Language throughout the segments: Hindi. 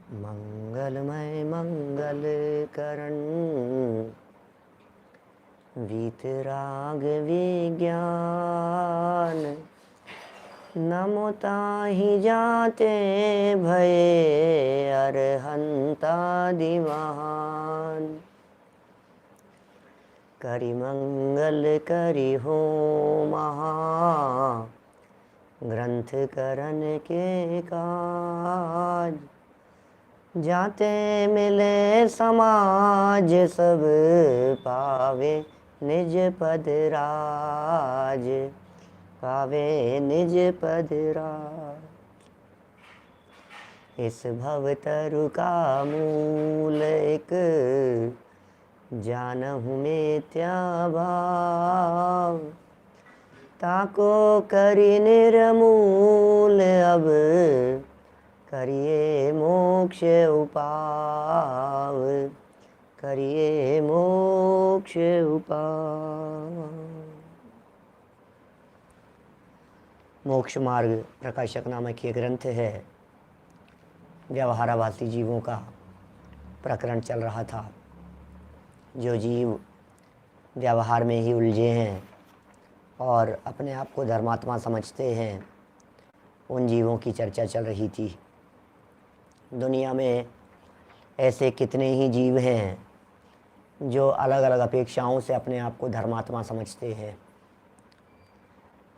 मंगलमय मंगल करण वीतराग विज्ञान नमो ताहि जाते भये अरहंतादि महान। करि मंगल करि हो महा ग्रंथ करन के काज। जाते मिले समाज सब पावे निज पद राज, पावे निज पद राज। इस भवतरु का मूल एक जानहु मिथ्या भाव। ताको करि निर्मूल अब करिए मोक्ष उपाव, करिए मोक्ष उपाव। मोक्ष मार्ग प्रकाशक नामक ये ग्रंथ है। व्यवहाराभासी जीवों का प्रकरण चल रहा था। जो जीव व्यवहार में ही उलझे हैं और अपने आप को धर्मात्मा समझते हैं, उन जीवों की चर्चा चल रही थी। दुनिया में ऐसे कितने ही जीव हैं जो अलग अलग अपेक्षाओं से अपने आप को धर्मात्मा समझते हैं।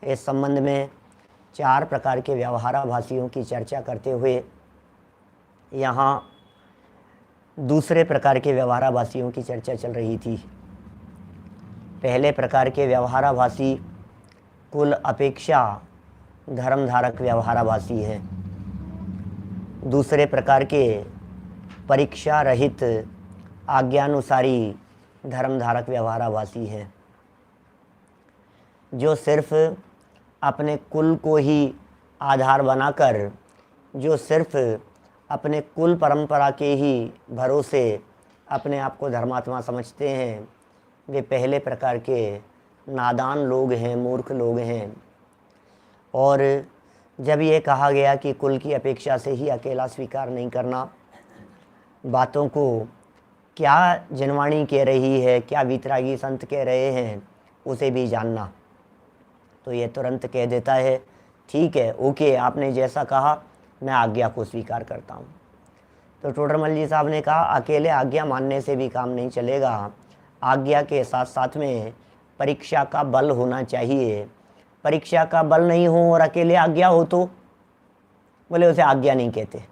इस संबंध में 4 प्रकार के व्यवहाराभासियों की चर्चा करते हुए यहाँ दूसरे प्रकार के व्यवहाराभासियों की चर्चा चल रही थी। पहले प्रकार के व्यवहाराभासी कुल अपेक्षा धर्मधारक व्यवहाराभासी हैं। दूसरे प्रकार के परीक्षा रहित आज्ञानुसारी धर्मधारक व्यवहाराभासी हैं, जो सिर्फ अपने कुल को ही आधार बनाकर, जो सिर्फ अपने कुल परंपरा के ही भरोसे अपने आप को धर्मात्मा समझते हैं, वे पहले प्रकार के नादान लोग हैं, मूर्ख लोग हैं। और जब ये कहा गया कि कुल की अपेक्षा से ही अकेला स्वीकार नहीं करना, बातों को क्या जनवाणी कह रही है, क्या वीतरागी संत कह रहे हैं, उसे भी जानना, तो ये तुरंत कह देता है ठीक है, ओके, आपने जैसा कहा मैं आज्ञा को स्वीकार करता हूँ। तो टोडरमल जी साहब ने कहा अकेले आज्ञा मानने से भी काम नहीं चलेगा, आज्ञा के साथ साथ में परीक्षा का बल होना चाहिए। परीक्षा का बल नहीं हो और अकेले आज्ञा हो तो बोले उसे आज्ञा नहीं कहते,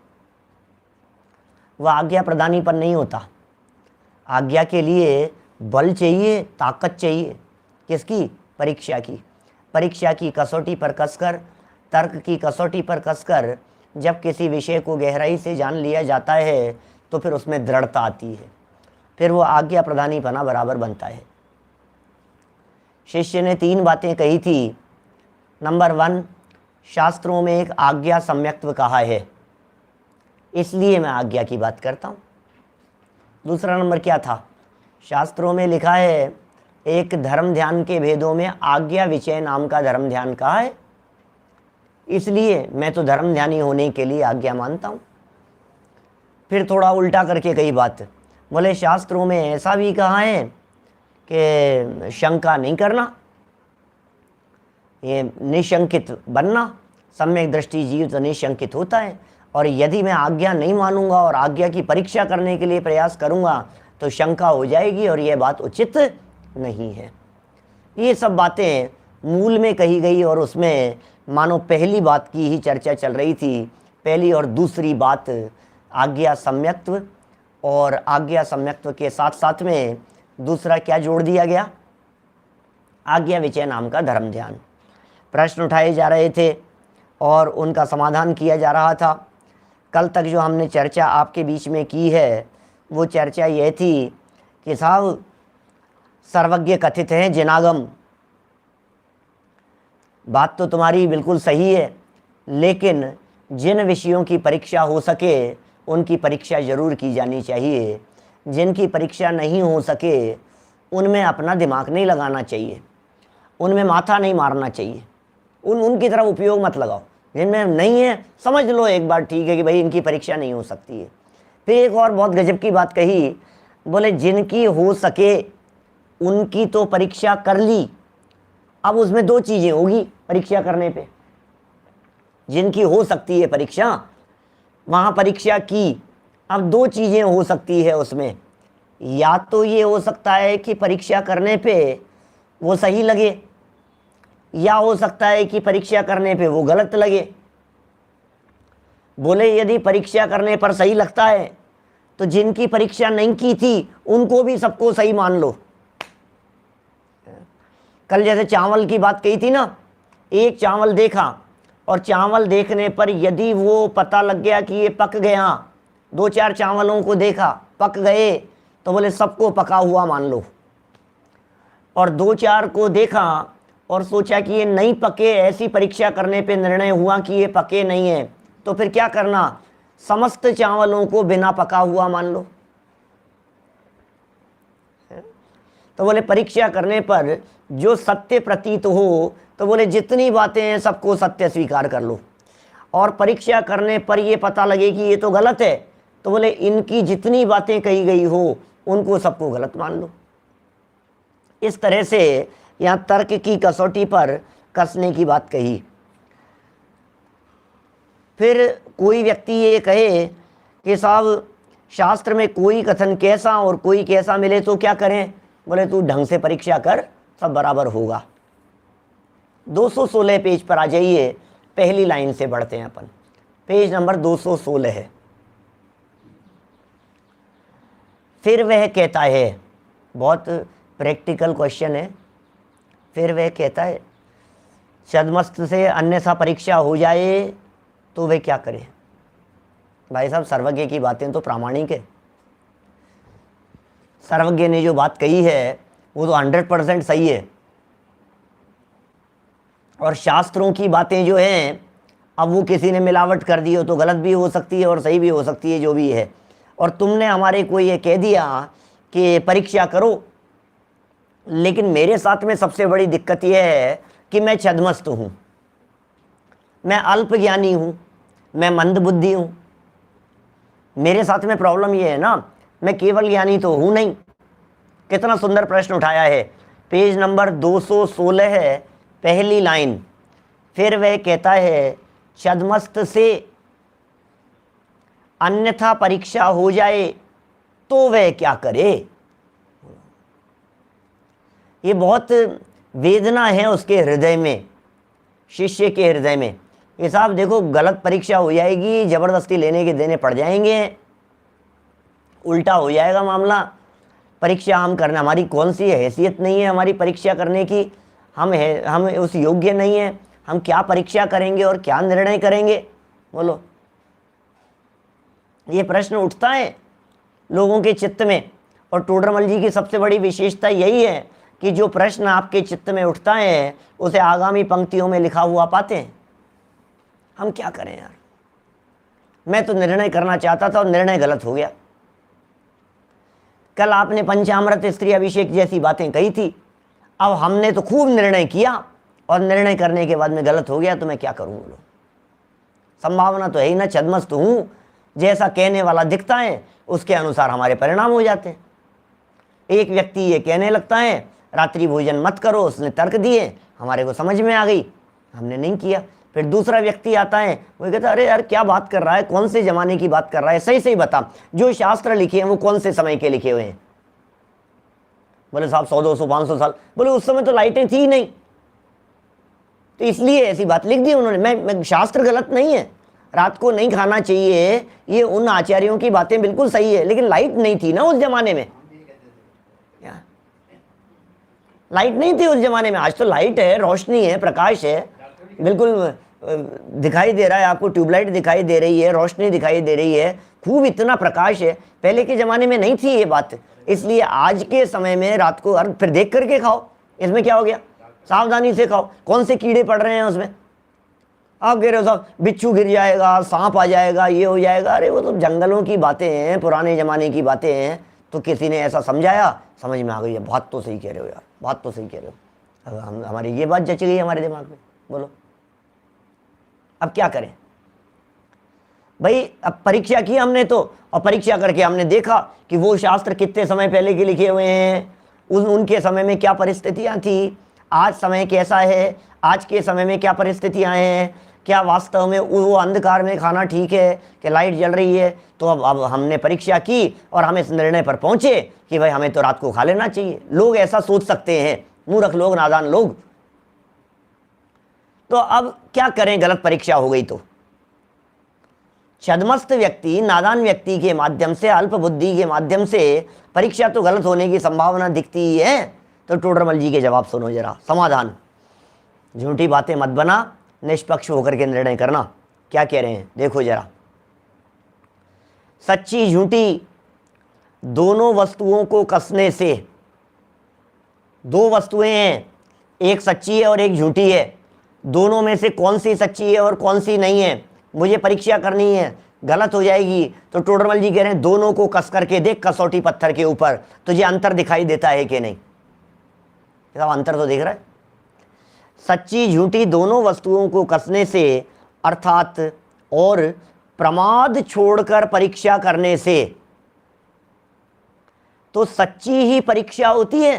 वह आज्ञा प्रदानी पर नहीं होता। आज्ञा के लिए बल चाहिए, ताकत चाहिए। किसकी? परीक्षा की। परीक्षा की कसौटी पर कसकर, तर्क की कसौटी पर कसकर जब किसी विषय को गहराई से जान लिया जाता है तो फिर उसमें दृढ़ता आती है, फिर वो आज्ञा प्रदानी पना बराबर बनता है। शिष्य ने 3 बातें कही थी। नंबर 1, शास्त्रों में एक आज्ञा सम्यक्त्व कहा है, इसलिए मैं आज्ञा की बात करता हूँ। दूसरा नंबर क्या था? शास्त्रों में लिखा है एक धर्म ध्यान के भेदों में आज्ञा विचय नाम का धर्म ध्यान कहा है, इसलिए मैं तो धर्म ध्यानी होने के लिए आज्ञा मानता हूँ। फिर थोड़ा उल्टा करके कई बात बोले, शास्त्रों में ऐसा भी कहा है कि शंका नहीं करना, ये निशंकित बनना। सम्यक दृष्टि जीव तो निशंकित होता है, और यदि मैं आज्ञा नहीं मानूंगा और आज्ञा की परीक्षा करने के लिए प्रयास करूंगा तो शंका हो जाएगी, और यह बात उचित नहीं है। ये सब बातें मूल में कही गई, और उसमें मानो पहली बात की ही चर्चा चल रही थी। पहली और दूसरी बात आज्ञा सम्यक्त्व, और आज्ञा सम्यक्त्व के साथ साथ में दूसरा क्या जोड़ दिया गया? आज्ञा विचय नाम का धर्म ध्यान। प्रश्न उठाए जा रहे थे और उनका समाधान किया जा रहा था। कल तक जो हमने चर्चा आपके बीच में की है, वो चर्चा यह थी कि साहब सर्वज्ञ कथित हैं जिनागम। बात तो तुम्हारी बिल्कुल सही है, लेकिन जिन विषयों की परीक्षा हो सके उनकी परीक्षा जरूर की जानी चाहिए। जिनकी परीक्षा नहीं हो सके उनमें अपना दिमाग नहीं लगाना चाहिए, उनमें माथा नहीं मारना चाहिए, उनकी तरफ उपयोग मत लगाओ। जिनमें नहीं है समझ लो एक बार, ठीक है कि भाई इनकी परीक्षा नहीं हो सकती है, फिर एक और बहुत गजब की बात कही, बोले जिनकी हो सके उनकी तो परीक्षा कर ली। अब उसमें दो चीजें होगी परीक्षा करने पे, जिनकी हो सकती है परीक्षा, वहां परीक्षा की। अब दो चीजें हो सकती है उसमें, या तो ये हो सकता है कि परीक्षा करने पे वो सही लगे, या हो सकता है कि परीक्षा करने पे वो गलत लगे। बोले यदि परीक्षा करने पर सही लगता है तो जिनकी परीक्षा नहीं की थी उनको भी सबको सही मान लो। कल जैसे चावल की बात कही थी ना, एक चावल देखा और चावल देखने पर यदि वो पता लग गया कि ये पक गया, दो चार चावलों को देखा पक गए, तो बोले सबको पका हुआ मान लो। और दो चार को देखा और सोचा कि ये नहीं पके, ऐसी परीक्षा करने पे निर्णय हुआ कि ये पके नहीं है, तो फिर क्या करना, समस्त चावलों को बिना पका हुआ मान लो। तो बोले परीक्षा करने पर जो सत्य प्रतीत हो, तो बोले जितनी बातें हैं सबको सत्य स्वीकार कर लो, और परीक्षा करने पर ये पता लगे कि ये तो गलत है, तो बोले इनकी जितनी बातें कही गई हो उनको सबको गलत मान लो। इस तरह से यहाँ तर्क की कसौटी पर कसने की बात कही। फिर कोई व्यक्ति ये कहे कि साहब शास्त्र में कोई कथन कैसा और कोई कैसा मिले तो क्या करें, बोले तू ढंग से परीक्षा कर, सब बराबर होगा। 216 पेज पर आ जाइए, पहली लाइन से बढ़ते हैं अपन, पेज नंबर 216 है। फिर वह कहता है, बहुत प्रैक्टिकल क्वेश्चन है, फिर वह कहता है छद्मस्त से अन्यथा परीक्षा हो जाए तो वे क्या करे। भाई साहब सर्वज्ञ की बातें तो प्रामाणिक है, सर्वज्ञ ने जो बात कही है वो तो 100% सही है, और शास्त्रों की बातें जो हैं अब वो किसी ने मिलावट कर दी हो तो गलत भी हो सकती है और सही भी हो सकती है, जो भी है। और तुमने हमारे को ये कह दिया कि परीक्षा करो, लेकिन मेरे साथ में सबसे बड़ी दिक्कत यह है कि मैं छद्मस्त हूँ, मैं अल्पज्ञानी हूँ, मैं मंदबुद्धि हूँ। मेरे साथ में प्रॉब्लम ये है ना, मैं केवल ज्ञानी तो हूँ नहीं। कितना सुंदर प्रश्न उठाया है, पेज नंबर 216 है, पहली लाइन। फिर वह कहता है छद्मस्त से अन्यथा परीक्षा हो जाए तो वह क्या करे। ये बहुत वेदना है उसके हृदय में, शिष्य के हृदय में। ये साहब देखो गलत परीक्षा हो जाएगी, जबरदस्ती लेने के देने पड़ जाएंगे, उल्टा हो जाएगा मामला। परीक्षा हम करना, हमारी कौन सी हैसियत नहीं है हमारी परीक्षा करने की, हम उस योग्य नहीं है, हम क्या परीक्षा करेंगे और क्या निर्णय करेंगे। बोलो, ये प्रश्न उठता है लोगों के चित्त में। और टोडरमल जी की सबसे बड़ी विशेषता यही है कि जो प्रश्न आपके चित्त में उठता है उसे आगामी पंक्तियों में लिखा हुआ पाते हैं। हम क्या करें यार, मैं तो निर्णय करना चाहता था और निर्णय गलत हो गया। कल आपने पंचामृत स्त्री अभिषेक जैसी बातें कही थी, अब हमने तो खूब निर्णय किया और निर्णय करने के बाद में गलत हो गया, तो मैं क्या करूं। बोलो, संभावना तो है ही ना, छद्मस्त हूं, जैसा कहने वाला दिखता है उसके अनुसार हमारे परिणाम हो जाते हैं। एक व्यक्ति ये कहने लगता है रात्रि भोजन मत करो, उसने तर्क दिए, हमारे को समझ में आ गई, हमने नहीं किया। फिर दूसरा व्यक्ति आता है, वो कहता है अरे यार क्या बात कर रहा है, कौन से जमाने की बात कर रहा है, सही सही बता, जो शास्त्र लिखे हैं वो कौन से समय के लिखे हुए हैं। बोले साहब 100 200 500 साल। बोले उस समय तो लाइटें थी नहीं, तो इसलिए ऐसी बात लिख दी उन्होंने। मैं शास्त्र गलत नहीं है, रात को नहीं खाना चाहिए, ये उन आचार्यों की बातें बिल्कुल सही है, लेकिन लाइट नहीं थी ना उस जमाने में। लाइट नहीं थी उस जमाने में, आज तो लाइट है, रोशनी है, प्रकाश है, बिल्कुल दिखाई दे रहा है आपको, ट्यूबलाइट दिखाई दे रही है, रोशनी दिखाई दे रही है, खूब इतना प्रकाश है। पहले के ज़माने में नहीं थी ये बात, इसलिए आज के समय में रात को फिर देख करके खाओ, इसमें क्या हो गया, सावधानी से खाओ। कौन से कीड़े पड़ रहे हैं उसमें, आप कह रहे हो साहब बिच्छू गिर जाएगा, सांप आ जाएगा, ये हो जाएगा। अरे वो तो जंगलों की बातें हैं, पुराने ज़माने की बातें हैं, तो किसी ने ऐसा समझाया, समझ में आ गई है, बात तो सही कह रहे हो यार, बात तो सही कह रहे हो। अब हमारी ये बात जच गई हमारे दिमाग में। बोलो अब क्या करें। भाई अब परीक्षा की हमने तो, और परीक्षा करके हमने देखा कि वो शास्त्र कितने समय पहले के लिखे हुए हैं, उनके समय में क्या परिस्थितियां थी, आज समय कैसा है, आज के समय में क्या परिस्थितियां हैं, क्या वास्तव में वो अंधकार में खाना ठीक है कि लाइट जल रही है। तो अब हमने परीक्षा की और हम इस निर्णय पर पहुंचे कि भाई हमें तो रात को खा लेना चाहिए। लोग ऐसा सोच सकते हैं, मूर्ख लोग, नादान लोग। तो अब क्या करें, गलत परीक्षा हो गई तो। छद्मस्त व्यक्ति, नादान व्यक्ति के माध्यम से, अल्प बुद्धि के माध्यम से परीक्षा तो गलत होने की संभावना दिखती ही है। तो टोडरमल जी के जवाब सुनो जरा, समाधान। झूठी बातें मत बना, निष्पक्ष होकर के निर्णय करना। क्या कह रहे हैं देखो जरा। सच्ची झूठी दोनों वस्तुओं को कसने से, दो वस्तुएं हैं, एक सच्ची है और एक झूठी है, दोनों में से कौन सी सच्ची है और कौन सी नहीं है, मुझे परीक्षा करनी है, गलत हो जाएगी। तो टोडरमल जी कह रहे हैं दोनों को कस करके देख कसौटी पत्थर के ऊपर, तुझे अंतर दिखाई देता है कि नहीं। अंतर तो दिख रहा है। सच्ची झूठी दोनों वस्तुओं को कसने से अर्थात और प्रमाद छोड़कर परीक्षा करने से, तो सच्ची ही परीक्षा होती है।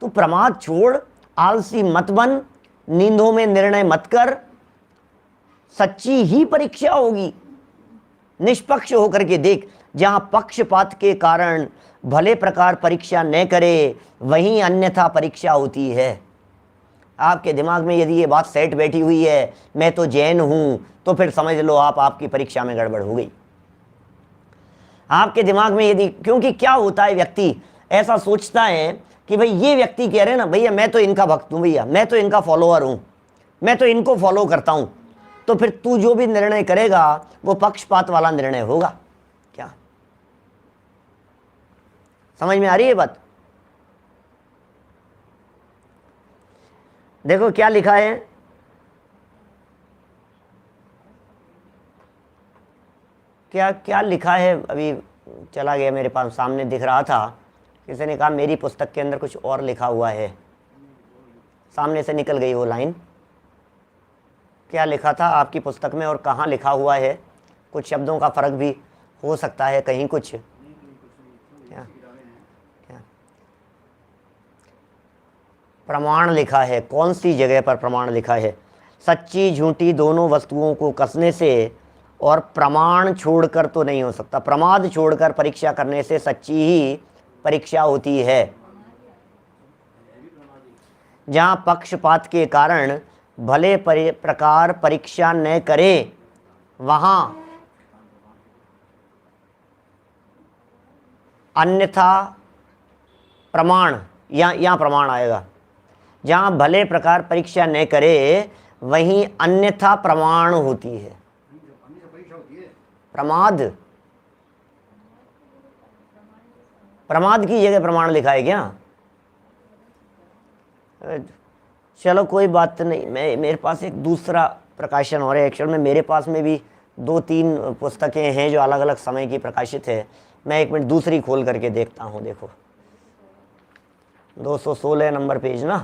तो प्रमाद छोड़, आलसी मत बन, नींदों में निर्णय मत कर, सच्ची ही परीक्षा होगी। निष्पक्ष होकर के देख, जहां पक्षपात के कारण भले प्रकार परीक्षा न करे, वहीं अन्यथा परीक्षा होती है। आपके दिमाग में यदि ये बात सेट बैठी हुई है, मैं तो जैन हूं, तो फिर समझ लो आपकी परीक्षा में गड़बड़ हो गई। आपके दिमाग में यदि, क्योंकि क्या होता है, व्यक्ति ऐसा सोचता है कि भाई ये व्यक्ति कह रहे हैं ना, भैया मैं तो इनका भक्त हूं, भैया मैं तो इनका फॉलोअर हूं, मैं तो इनको फॉलो करता हूं, तो फिर तू जो भी निर्णय करेगा वो पक्षपात वाला निर्णय होगा। क्या समझ में आ रही है बात? देखो क्या लिखा है, क्या क्या लिखा है, अभी चला गया मेरे पास, सामने दिख रहा था। किसी ने कहा मेरी पुस्तक के अंदर कुछ और लिखा हुआ है, सामने से निकल गई वो लाइन। क्या लिखा था आपकी पुस्तक में और कहाँ लिखा हुआ है? कुछ शब्दों का फर्क भी हो सकता है, कहीं कुछ क्या क्या प्रमाण लिखा है, कौन सी जगह पर प्रमाण लिखा है? सच्ची झूठी दोनों वस्तुओं को कसने से और प्रमाण छोड़कर तो नहीं हो सकता, प्रमाद छोड़कर परीक्षा करने से सच्ची ही परीक्षा होती है। जहाँ पक्षपात के कारण भले प्रकार परीक्षा न करे, वहाँ अन्यथा प्रमाण, यहाँ प्रमाण आएगा। जहाँ भले प्रकार परीक्षा न करे, वहीं अन्यथा प्रमाण होती है। प्रमाद, प्रमाद की जगह प्रमाण लिखा है क्या? चलो कोई बात नहीं, मेरे पास एक दूसरा प्रकाशन हो रहा है। एक्चुअल में मेरे पास में भी 2-3 पुस्तकें हैं जो अलग अलग समय की प्रकाशित है। मैं एक मिनट दूसरी खोल करके देखता हूँ। देखो 216 नंबर पेज ना,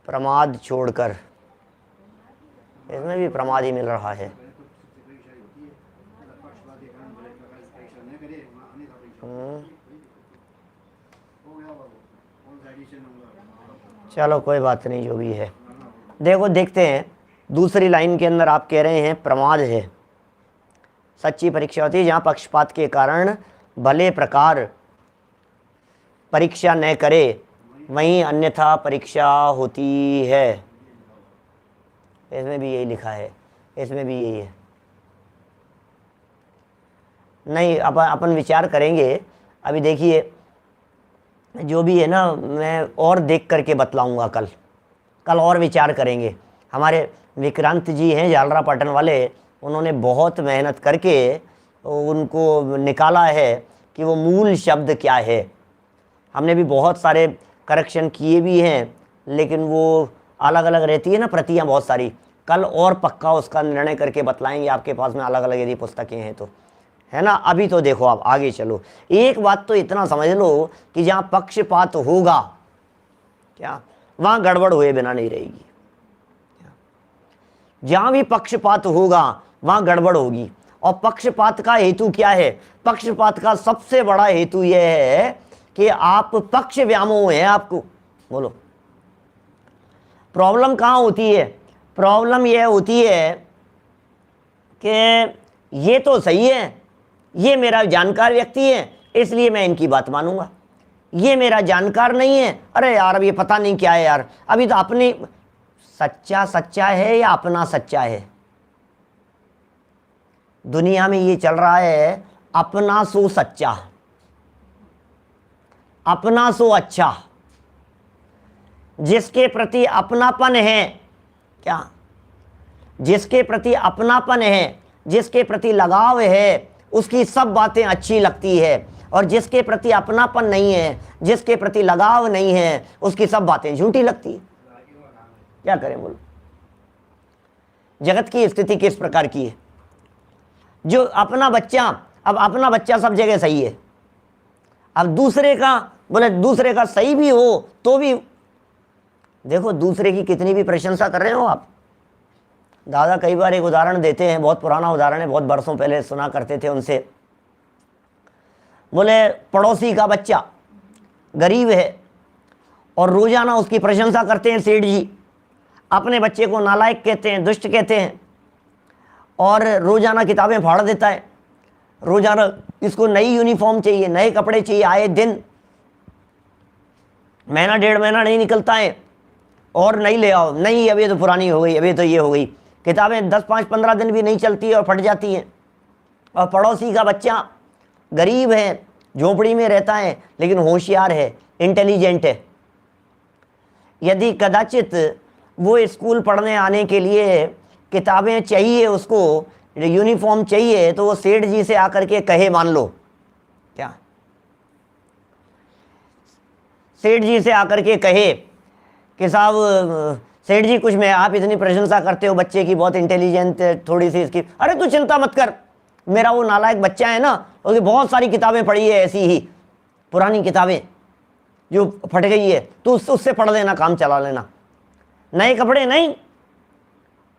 प्रमाद छोड़कर, इसमें भी प्रमाद ही मिल रहा है। चलो कोई बात नहीं, जो भी है। देखो देखते हैं, दूसरी लाइन के अंदर आप कह रहे हैं प्रमाद है, सच्ची परीक्षा होती है जहाँ पक्षपात के कारण भले प्रकार परीक्षा न करे, वहीं अन्यथा परीक्षा होती है। इसमें भी यही लिखा है, इसमें भी यही है। नहीं, अपन विचार करेंगे। अभी देखिए जो भी है ना, मैं और देख करके बतलाऊंगा कल और विचार करेंगे। हमारे विक्रांत जी हैं झालरापाटन वाले, उन्होंने बहुत मेहनत करके उनको निकाला है कि वो मूल शब्द क्या है। हमने भी बहुत सारे करेक्शन किए भी हैं, लेकिन वो अलग अलग रहती है ना प्रतियां बहुत सारी। कल और पक्का उसका निर्णय करके बतलाएंगे आपके पास में अलग अलग यदि पुस्तकें हैं तो, है ना। अभी तो देखो आप आगे चलो। एक बात तो इतना समझ लो कि जहाँ पक्षपात होगा, क्या वहाँ गड़बड़ हुए बिना नहीं रहेगी। जहां भी पक्षपात होगा वहां गड़बड़ होगी। और पक्षपात का हेतु क्या है? पक्षपात का सबसे बड़ा हेतु यह है कि आप पक्ष व्यामोह है आपको। बोलो प्रॉब्लम कहां होती है? प्रॉब्लम यह होती है कि ये तो सही है, ये मेरा जानकार व्यक्ति है इसलिए मैं इनकी बात मानूंगा, ये मेरा जानकार नहीं है, अरे यार अब ये पता नहीं क्या है यार, अभी तो अपने सच्चा सच्चा है या अपना सच्चा है? दुनिया में ये चल रहा है अपना सो सच्चा, अपना सो अच्छा। जिसके प्रति अपनापन है, क्या जिसके प्रति अपनापन है, जिसके प्रति लगाव है, उसकी सब बातें अच्छी लगती है। और जिसके प्रति अपनापन नहीं है, जिसके प्रति लगाव नहीं है, उसकी सब बातें झूठी लगती है। क्या करें बोलो? जगत की स्थिति किस प्रकार की है? जो अपना बच्चा, अब अपना बच्चा सब जगह सही है, अब दूसरे का, बोले दूसरे का सही भी हो तो भी देखो दूसरे की कितनी भी प्रशंसा कर रहे हो आप। दादा कई बार एक उदाहरण देते हैं, बहुत पुराना उदाहरण है, बहुत बरसों पहले सुना करते थे उनसे। बोले पड़ोसी का बच्चा गरीब है और रोजाना उसकी प्रशंसा करते हैं सेठ जी, अपने बच्चे को नालायक कहते हैं, दुष्ट कहते हैं, और रोजाना किताबें फाड़ देता है, रोजाना इसको नई यूनिफॉर्म चाहिए, नए कपड़े चाहिए, आए दिन महीना डेढ़ महीना नहीं निकलता है और नहीं ले आओ, नहीं अभी तो पुरानी हो गई, अभी तो ये हो गई। किताबें 10-5-15 दिन भी नहीं चलती है और फट जाती हैं। और पड़ोसी का बच्चा गरीब है, झोपड़ी में रहता है, लेकिन होशियार है, इंटेलिजेंट है। यदि कदाचित वो स्कूल पढ़ने आने के लिए किताबें चाहिए, उसको यूनिफॉर्म चाहिए, तो वो सेठ जी से आकर के कहे, मान लो क्या, सेठ जी से आकर के कहे कि साहब सेठ जी कुछ मैं, आप इतनी प्रशंसा करते हो बच्चे की, बहुत इंटेलिजेंट है, थोड़ी सी इसकी, अरे तू चिंता मत कर, मेरा वो नालायक बच्चा है ना, उसकी बहुत सारी किताबें पढ़ी है ऐसी ही पुरानी किताबें जो फट गई है, तो उससे पढ़ लेना, काम चला लेना। नए कपड़े नहीं,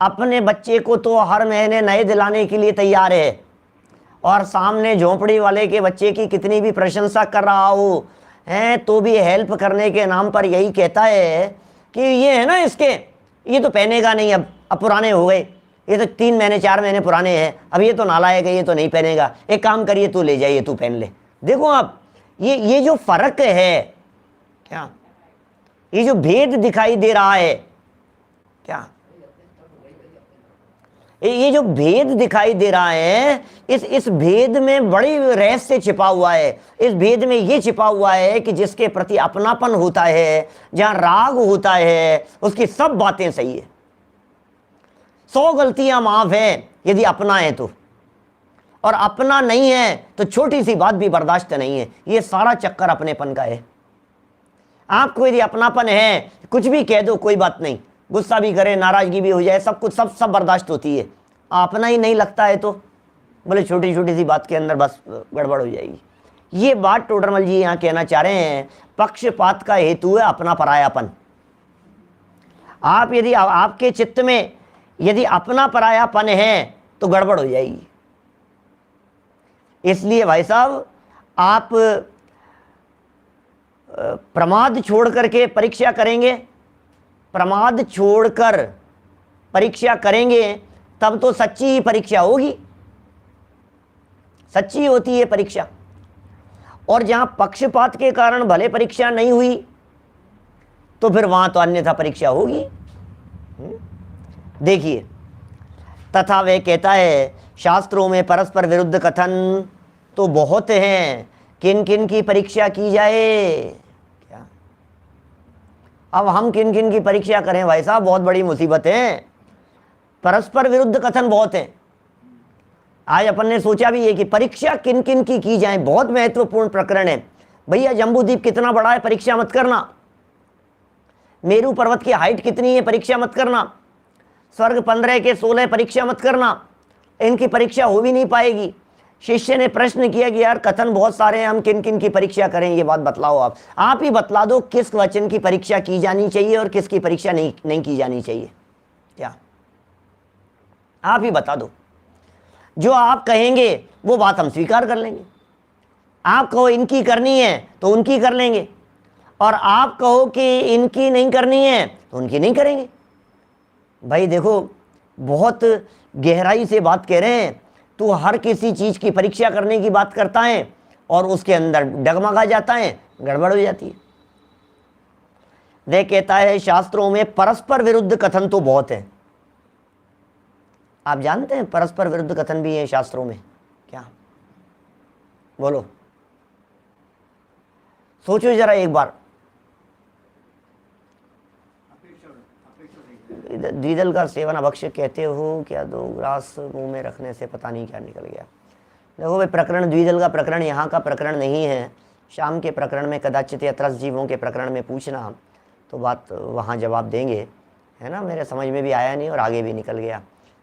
अपने बच्चे को तो हर महीने नए दिलाने के लिए तैयार है, और सामने झोंपड़ी वाले के बच्चे की कितनी भी प्रशंसा कर रहा हो है तो भी हेल्प करने के नाम पर यही कहता है कि ये है ना इसके, ये तो पहनेगा नहीं, अब पुराने हो गए, ये तो 3 महीने 4 महीने पुराने हैं, अब ये तो नालायक है, ये तो नहीं पहनेगा, एक काम करिए तू ले जाइए, तू पहन ले। देखो आप ये जो फर्क है, क्या ये जो भेद दिखाई दे रहा है, क्या ये जो भेद दिखाई दे रहा है, इस भेद में बड़ी रहस्य छिपा हुआ है। इस भेद में ये छिपा हुआ है कि जिसके प्रति अपनापन होता है, जहां राग होता है, उसकी सब बातें सही है, 100 गलतियां माफ है यदि अपना है तो, और अपना नहीं है तो छोटी सी बात भी बर्दाश्त नहीं है। ये सारा चक्कर अपनेपन का है। आपको यदि अपनापन है, कुछ भी कह दो कोई बात नहीं, गुस्सा भी करे, नाराजगी भी हो जाए, सब कुछ सब बर्दाश्त होती है। अपना ही नहीं लगता है तो बोले छोटी छोटी सी बात के अंदर बस गड़बड़ हो जाएगी। ये बात टोडरमल जी यहाँ कहना चाह रहे हैं, पक्षपात का हेतु है अपना परायापन। आप यदि आपके चित्त में यदि अपना परायापन है तो गड़बड़ हो जाएगी। इसलिए भाई साहब आप प्रमाद छोड़ करके परीक्षा करेंगे, प्रमाद छोड़कर परीक्षा करेंगे तब तो सच्ची ही परीक्षा होगी, सच्ची होती है परीक्षा। और जहां पक्षपात के कारण भले परीक्षा नहीं हुई तो फिर वहां तो अन्यथा परीक्षा होगी। देखिए, तथा वे कहता है शास्त्रों में परस्पर विरुद्ध कथन तो बहुत हैं, किन किन की परीक्षा की जाए। क्या अब हम किन किन की परीक्षा करें भाई साहब, बहुत बड़ी मुसीबत है। परस्पर विरुद्ध कथन बहुत हैं। आज अपन ने सोचा भी है कि परीक्षा किन किन की जाए, बहुत महत्वपूर्ण प्रकरण है। भैया जम्बूद्वीप कितना बड़ा है, परीक्षा मत करना। मेरू पर्वत की हाइट कितनी है, परीक्षा मत करना। स्वर्ग 15 के 16, परीक्षा मत करना। इनकी परीक्षा हो भी नहीं पाएगी। शिष्य ने प्रश्न किया कि यार कथन बहुत सारे हैं, हम किन किन की परीक्षा करें, ये बात बतलाओ। आप ही बतला दो किस वचन की परीक्षा की जानी चाहिए और किसकी परीक्षा नहीं की जानी चाहिए। क्या आप ही बता दो। जो आप कहेंगे वो बात हम स्वीकार कर लेंगे। आप कहो इनकी करनी है तो उनकी कर लेंगे, और आप कहो कि इनकी नहीं करनी है तो उनकी नहीं करेंगे। भाई देखो, बहुत गहराई से बात कह रहे हैं। तू हर किसी चीज की परीक्षा करने की बात करता है और उसके अंदर डगमगा जाता है, गड़बड़ हो जाती है। देख, कहता है शास्त्रों में परस्पर विरुद्ध कथन तो बहुत है। आप जानते हैं परस्पर विरुद्ध कथन भी है शास्त्रों में? क्या बोलो, सोचो जरा एक बार। द्विदल का सेवन अभक्ष्य कहते हो क्या? दो ग्रास मुंह में रखने से पता नहीं क्या निकल गया। देखो भाई, प्रकरण द्विदल का प्रकरण यहाँ का प्रकरण नहीं है। शाम के प्रकरण में कदाचित या त्रस्त जीवों के प्रकरण में पूछना तो बात वहाँ जवाब देंगे, है ना। मेरे समझ में भी आया नहीं और आगे भी निकल गया।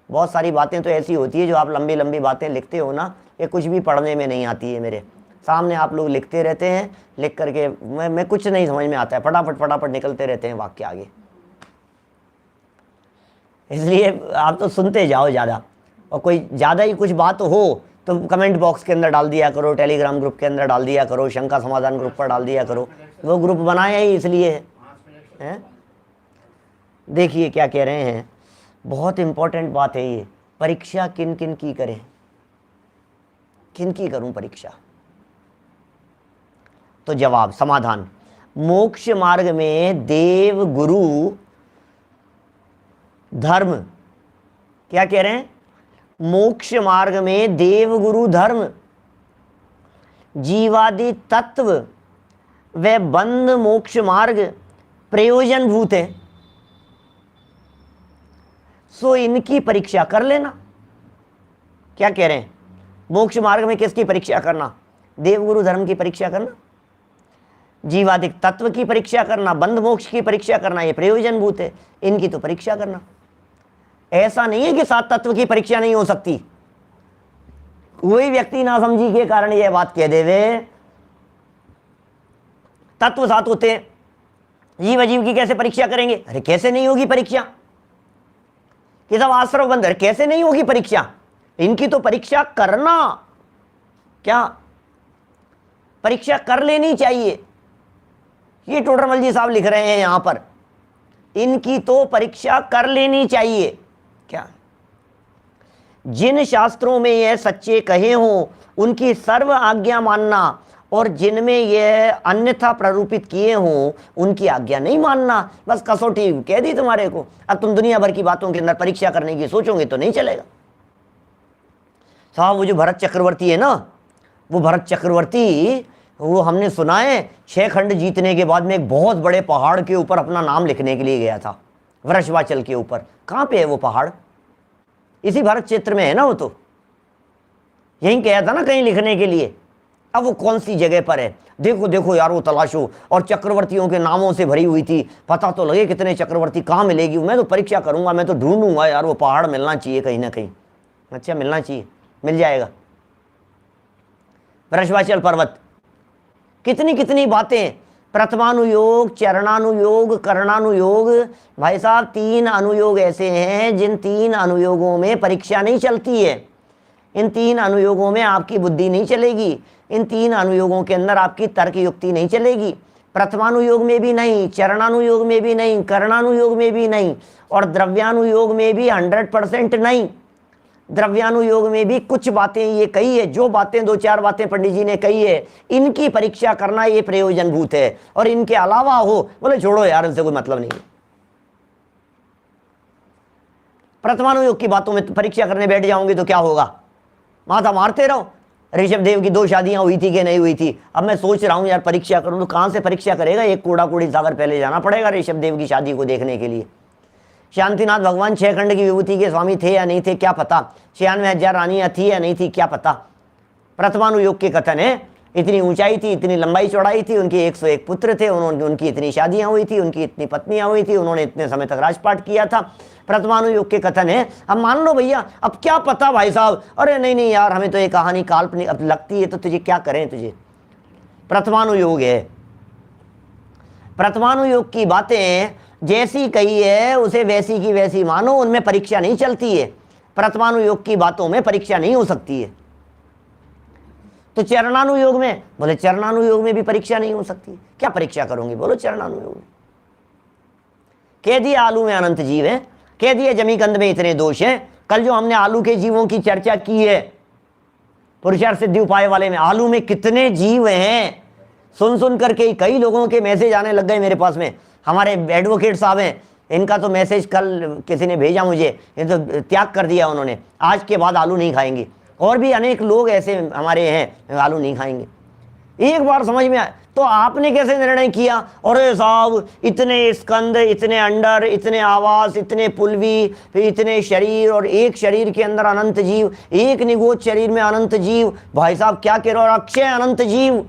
बहुत सारी बातें तो ऐसी होती है जो आप लंबी लंबी बातें लिखते हो ना, ये कुछ भी पढ़ने में नहीं आती है। मेरे सामने आप लोग लिखते रहते हैं, लिख करके मैं कुछ नहीं समझ में आता है, फटाफट फटाफट निकलते रहते हैं वाक्य आगे। इसलिए आप तो सुनते जाओ ज़्यादा, और कोई ज़्यादा ही कुछ बात हो तो कमेंट बॉक्स के अंदर डाल दिया करो, टेलीग्राम ग्रुप के अंदर डाल दिया करो, शंका समाधान ग्रुप पर डाल दिया करो। वो ग्रुप बनाया ही इसलिए है। देखिए क्या कह रहे हैं, बहुत इंपॉर्टेंट बात है ये। परीक्षा किन किन की करें, किन की करूं परीक्षा? तो जवाब, समाधान, मोक्ष मार्ग में देव गुरु धर्म। क्या कह रहे हैं? मोक्ष मार्ग में देव गुरु धर्म, जीवादि तत्व व बंध मोक्ष मार्ग प्रयोजन भूत है। सो इनकी परीक्षा कर लेना। क्या कह रहे हैं? मोक्ष मार्ग में किसकी परीक्षा करना? देवगुरु धर्म की परीक्षा करना, जीवादिक तत्व की परीक्षा करना, बंध मोक्ष की परीक्षा करना, ये प्रयोजन भूत है। इनकी तो परीक्षा करना। ऐसा नहीं है कि सात तत्व की परीक्षा नहीं हो सकती। कोई व्यक्ति ना समझी के कारण यह बात कह देवे तत्व सात होते हैं, जीव अजीव की कैसे परीक्षा करेंगे? अरे कैसे नहीं होगी परीक्षा? कि सब आश्रव बंद है, कैसे नहीं होगी परीक्षा? इनकी तो परीक्षा करना, क्या परीक्षा कर लेनी चाहिए। ये टोडरमल जी साहब लिख रहे हैं यहां पर, इनकी तो परीक्षा कर लेनी चाहिए। क्या जिन शास्त्रों में यह सच्चे कहे हों उनकी सर्व आज्ञा मानना, और जिनमें यह अन्यथा प्ररूपित किए हों उनकी आज्ञा नहीं मानना। बस कसौटी कह दी तुम्हारे को। अब तुम दुनिया भर की बातों के अंदर परीक्षा करने की सोचोगे तो नहीं चलेगा साहब। वो जो भरत चक्रवर्ती है ना, वो भरत चक्रवर्ती, वो हमने सुना है 6 खंड जीतने के बाद में एक बहुत बड़े पहाड़ के ऊपर अपना नाम लिखने के लिए गया था, वृषभाचल के ऊपर। कहाँ पे है वो पहाड़? इसी भारत क्षेत्र में है ना। वो तो यहीं गया था ना कहीं लिखने के लिए। अब वो कौन सी जगह पर है? देखो देखो यार, वो तलाशो। और चक्रवर्तियों के नामों से भरी हुई थी, पता तो लगे कितने चक्रवर्ती, कहाँ मिलेगी? मैं तो परीक्षा करूंगा, मैं तो ढूंढूंगा यार, वो पहाड़ मिलना चाहिए कहीं ना कहीं। अच्छा, मिलना चाहिए, मिल जाएगा। वृषभाचल पर्वत, कितनी कितनी बातें, प्रथमानुयोग, चरणानुयोग, करणानुयोग। भाई साहब, 3 अनुयोग ऐसे हैं जिन 3 अनुयोगों में परीक्षा नहीं चलती है। इन 3 अनुयोगों में आपकी बुद्धि नहीं चलेगी। इन 3 अनुयोगों के अंदर आपकी तर्क युक्ति नहीं चलेगी। प्रथमानुयोग में भी नहीं, चरणानुयोग में भी नहीं, करणानुयोग में भी नहीं, और द्रव्यानुयोग में भी 100% नहीं। द्रव्यानुयोग में भी कुछ बातें ये कही है, जो बातें 2-4 बातें पंडित जी ने कही है, इनकी परीक्षा करना ये प्रयोजन भूत है। और इनके अलावा हो, बोले छोड़ो यार, इनसे कोई मतलब नहीं। प्रथमानुयोग की बातों में परीक्षा करने बैठ जाओगे तो क्या होगा? माथा मारते रहो। ऋषभ देव की 2 शादियां हुई थी कि नहीं हुई थी? अब मैं सोच रहा हूं यार परीक्षा करूं, तो कहां से परीक्षा करेगा? एक कूड़ा कूड़ी सागर पहले जाना पड़ेगा ऋषभ देव की शादी को देखने के लिए। शांतिनाथ भगवान 6 खंड की विभूति के स्वामी थे या नहीं थे, क्या पता। 96,000 रानियां थी या नहीं थी, क्या पता। प्रथमानुयोग के कथन है, इतनी ऊंचाई थी, इतनी लंबाई चौड़ाई थी, उनके 101 पुत्र थे, उनकी इतनी शादियां हुई थी, उनकी इतनी पत्नियां हुई थी, उन्होंने इतने समय तक राजपाट किया था। प्रथमानुयोग के कथन है। अब मान लो भैया, अब क्या पता भाई साहब, अरे नहीं नहीं यार, हमें तो ये कहानी काल्पनिक अब लगती है, तो तुझे क्या करें? तुझे प्रथमानुयोग है। प्रथमानुयोग की बातें जैसी कही है उसे वैसी की वैसी मानो, उनमें परीक्षा नहीं चलती है। प्रथमानुयोग की बातों में परीक्षा नहीं हो सकती है। तो चरणानुयोग में, बोले चरणानुयोग में भी परीक्षा नहीं हो सकती। क्या परीक्षा करोगे, बोलो चरणानुयोग में। कह दिया आलू में अनंत जीव है, कह दिया जमीकंद में इतने दोष हैं। कल जो हमने आलू के जीवों की चर्चा की है पुरुषार्थ सिद्धि उपाय वाले में, आलू में कितने जीव हैं, सुन सुन करके कई लोगों के मैसेज आने लग गए मेरे पास में। हमारे एडवोकेट साहब हैं, इनका तो मैसेज कल किसी ने भेजा मुझे, ये तो त्याग कर दिया उन्होंने, आज के बाद आलू नहीं खाएंगे। और भी अनेक लोग ऐसे हमारे हैं आलू नहीं खाएंगे। एक बार समझ में आए तो आपने कैसे निर्णय किया, अरे साहब इतने स्कंद, इतने अंडर, इतने आवास, इतने पुलवी, फिर इतने शरीर, और एक शरीर के अंदर अनंत जीव, एक निगोच शरीर में अनंत जीव। भाई साहब क्या कह रहे हो, और अक्षय अनंत जीव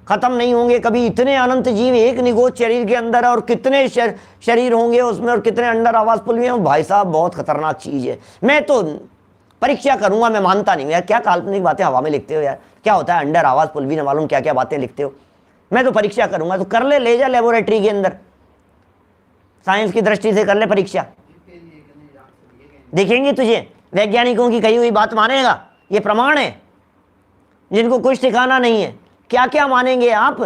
खत्म नहीं होंगे कभी। इतने अनंत जीव एक निगोच शरीर के अंदर, और कितने शरीर होंगे उसमें, और कितने अंडर आवास पुलवी। भाई साहब बहुत खतरनाक चीज है। मैं तो परीक्षा करूंगा, मैं मानता नहीं यार, क्या काल्पनिक बातें हवा में लिखते हो यार, क्या होता है अंडर आवास पुलवी, न मालूम क्या क्या बातें लिखते हो। मैं तो परीक्षा करूंगा, तो कर ले जा लेबोरेटरी के अंदर, साइंस की दृष्टि से कर ले परीक्षा, देखेंगे तुझे वैज्ञानिकों की कही हुई बात मानेगा। ये प्रमाण है, जिनको कुछ ठिकाना नहीं है। क्या क्या मानेंगे आप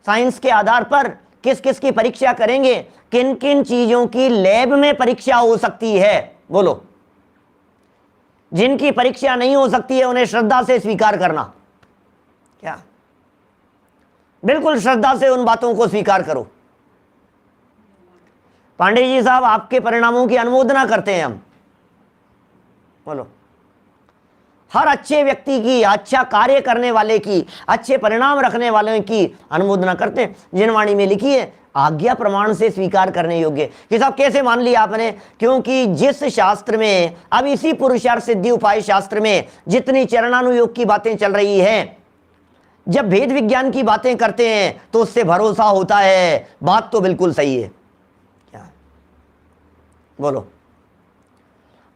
साइंस के आधार पर, किस किस की परीक्षा करेंगे, किन किन चीजों की लैब में परीक्षा हो सकती है, बोलो। जिनकी परीक्षा नहीं हो सकती है उन्हें श्रद्धा से स्वीकार करना। क्या, बिल्कुल श्रद्धा से उन बातों को स्वीकार करो। पांडे जी साहब आपके परिणामों की अनुमोदना करते हैं हम, बोलो। हर अच्छे व्यक्ति की, अच्छा कार्य करने वाले की, अच्छे परिणाम रखने वाले की अनुमोदना करते हैं। जिनवाणी में लिखी है आज्ञा प्रमाण से स्वीकार करने योग्य। कि साहब कैसे मान लिया आपने, क्योंकि जिस शास्त्र में, अब इसी पुरुषार्थ सिद्धि उपाय शास्त्र में जितनी चरणानुयोग की बातें चल रही हैं, जब भेद विज्ञान की बातें करते हैं तो उससे भरोसा होता है बात तो बिल्कुल सही है। क्या, बोलो,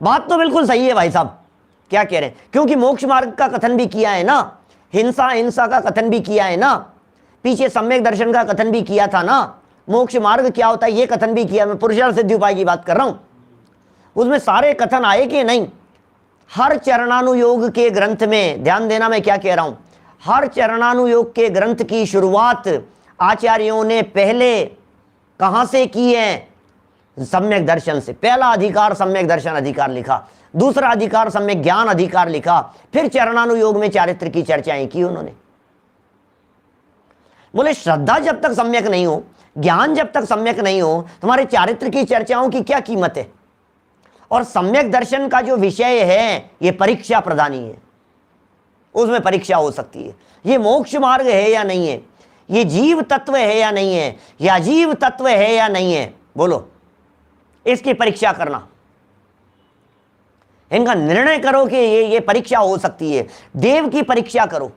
बात तो बिल्कुल सही है भाई साहब। क्या कह रहे हैं, क्योंकि मोक्ष मार्ग का कथन भी किया है ना, हिंसा का कथन भी किया है ना, पीछे सम्यक दर्शन का कथन भी किया था ना, मोक्ष मार्ग क्या होता है ये कथन भी किया। मैं पुरुषार्थ सिद्धि उपाय की बात कर रहा हूं, उसमें सारे कथन आए कि नहीं। हर चरणानुयोग के ग्रंथ में ध्यान देना, मैं क्या कह रहा हूं, हर चरणानुयोग के ग्रंथ की शुरुआत आचार्यों ने पहले कहां से की है, सम्यक दर्शन से। पहला अधिकार सम्यक दर्शन अधिकार लिखा, दूसरा अधिकार सम्यक ज्ञान अधिकार लिखा, फिर चरणानुयोग में चारित्र की चर्चाएं की उन्होंने। बोले श्रद्धा जब तक सम्यक नहीं हो, ज्ञान जब तक सम्यक नहीं हो, तुम्हारे चारित्र की चर्चाओं की क्या कीमत है। और सम्यक दर्शन का जो विषय है ये परीक्षा प्रदानी है, उसमें परीक्षा हो सकती है। ये मोक्ष मार्ग है या नहीं है, ये जीव तत्व है या नहीं है, या अजीव तत्व है या नहीं है, बोलो। इसकी परीक्षा करना, इनका निर्णय करो कि ये परीक्षा हो सकती है। देव की परीक्षा करो,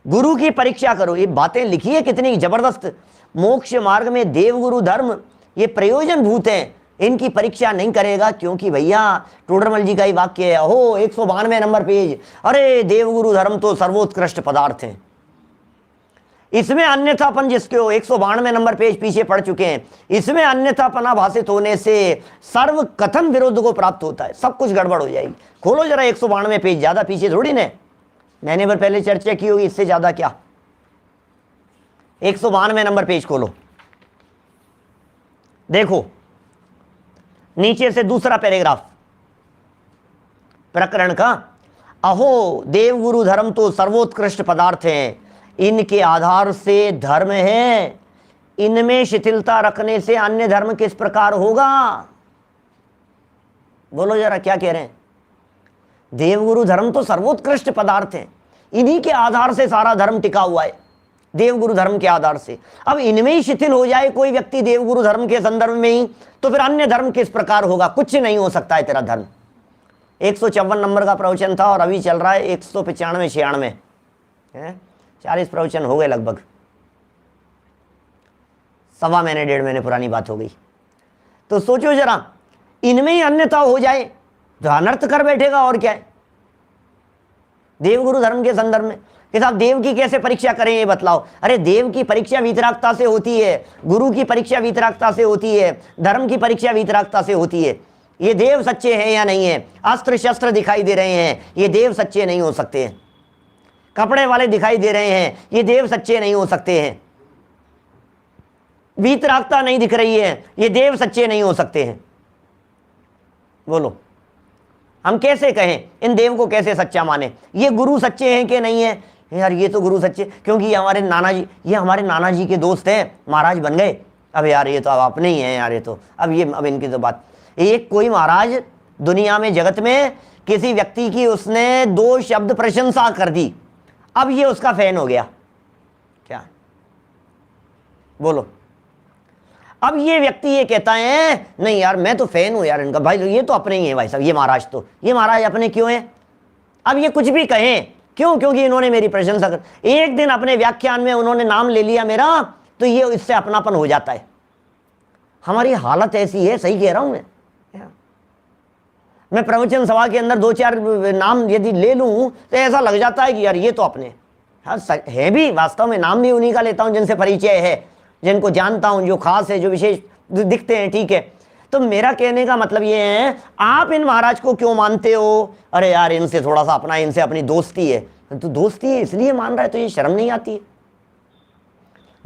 गुरु की परीक्षा करो। ये बातें लिखी है कितनी जबरदस्त। मोक्ष मार्ग में देव गुरु धर्म ये प्रयोजन भूत हैं, इनकी परीक्षा नहीं करेगा, क्योंकि भैया टोडरमल जी का ही वाक्य है, हो 192 नंबर पेज, अरे देव गुरु धर्म तो सर्वोत्कृष्ट पदार्थ हैं। इसमें अन्यथापन जिसके हो, 192 नंबर पेज पीछे पढ़ चुके हैं, इसमें अन्यथापना भाषित होने से सर्व कथन विरुद्ध को प्राप्त होता है, सब कुछ गड़बड़ हो जाएगी। खोलो जरा 192 पेज, ज्यादा पीछे थोड़ी ने, मैंने बार पहले चर्चा की होगी, इससे ज्यादा क्या। 192 नंबर पेज खोलो, देखो नीचे से दूसरा पैराग्राफ प्रकरण का। अहो देव गुरु धर्म तो सर्वोत्कृष्ट पदार्थ हैं, इनके आधार से धर्म है, इनमें शिथिलता रखने से अन्य धर्म किस प्रकार होगा। बोलो जरा क्या कह रहे हैं। देवगुरु धर्म तो सर्वोत्कृष्ट पदार्थ हैं, इन्हीं के आधार से सारा धर्म टिका हुआ है, देवगुरु धर्म के आधार से। अब इनमें ही शिथिल हो जाए कोई व्यक्ति देवगुरु धर्म के संदर्भ में ही, तो फिर अन्य धर्म किस प्रकार होगा। कुछ नहीं हो सकता है तेरा धर्म। 154 नंबर का प्रवचन था और अभी चल रहा है 195 96 है, 40 प्रवचन हो गए लगभग, सवा महीने 1.5 महीने पुरानी बात हो गई। तो सोचो जरा, इनमें ही अन्यथा हो जाए तो अनर्थ कर बैठेगा और क्या है। देवगुरु धर्म के संदर्भ में कि साहब देव की कैसे परीक्षा करें ये बतलाओ। अरे देव की परीक्षा वीतरागता से होती है, गुरु की परीक्षा वीतरागता से होती है, धर्म की परीक्षा वीतरागता से होती है। ये देव सच्चे हैं या नहीं है? अस्त्र शस्त्र दिखाई दे रहे हैं, ये देव सच्चे नहीं हो सकते हैं। कपड़े वाले दिखाई दे रहे हैं, ये देव सच्चे नहीं हो सकते हैं। वीतरागता नहीं दिख रही है, ये देव सच्चे नहीं हो सकते हैं। बोलो, हम कैसे कहें? इन देव को कैसे सच्चा माने? ये गुरु सच्चे हैं कि नहीं है? यार ये तो गुरु सच्चे, क्योंकि ये हमारे नाना जी के दोस्त हैं, महाराज बन गए। अब यार ये तो अब अपने ही हैं यार, ये तो अब इनकी तो बात। एक कोई महाराज दुनिया में, जगत में किसी व्यक्ति की उसने 2 शब्द प्रशंसा कर दी, अब ये उसका फैन हो गया क्या? बोलो, अब ये व्यक्ति ये कहता है नहीं यार मैं तो फैन हूं यार इनका, भाई ये तो अपने ही है भाई साहब, ये महाराज अपने क्यों हैं? अब ये कुछ भी कहें, क्यों? क्योंकि इन्होंने मेरी प्रशंसा कर, एक दिन अपने व्याख्यान में उन्होंने नाम ले लिया मेरा, तो ये इससे अपनापन हो जाता है। हमारी हालत ऐसी है, सही कह रहा हूं मैं प्रवचन सभा के अंदर 2-4 नाम यदि ले लूं तो ऐसा लग जाता है कि यार ये तो अपने। हाँ है भी, वास्तव में नाम भी उन्हीं का लेता हूं जिनसे परिचय है, जिनको जानता हूं, जो खास है, जो विशेष दिखते हैं, ठीक है। तो मेरा कहने का मतलब ये है, आप इन महाराज को क्यों मानते हो? अरे यार इनसे थोड़ा सा अपना, इनसे अपनी दोस्ती है। तो दोस्ती है इसलिए मान रहा है, तो ये शर्म नहीं आती है?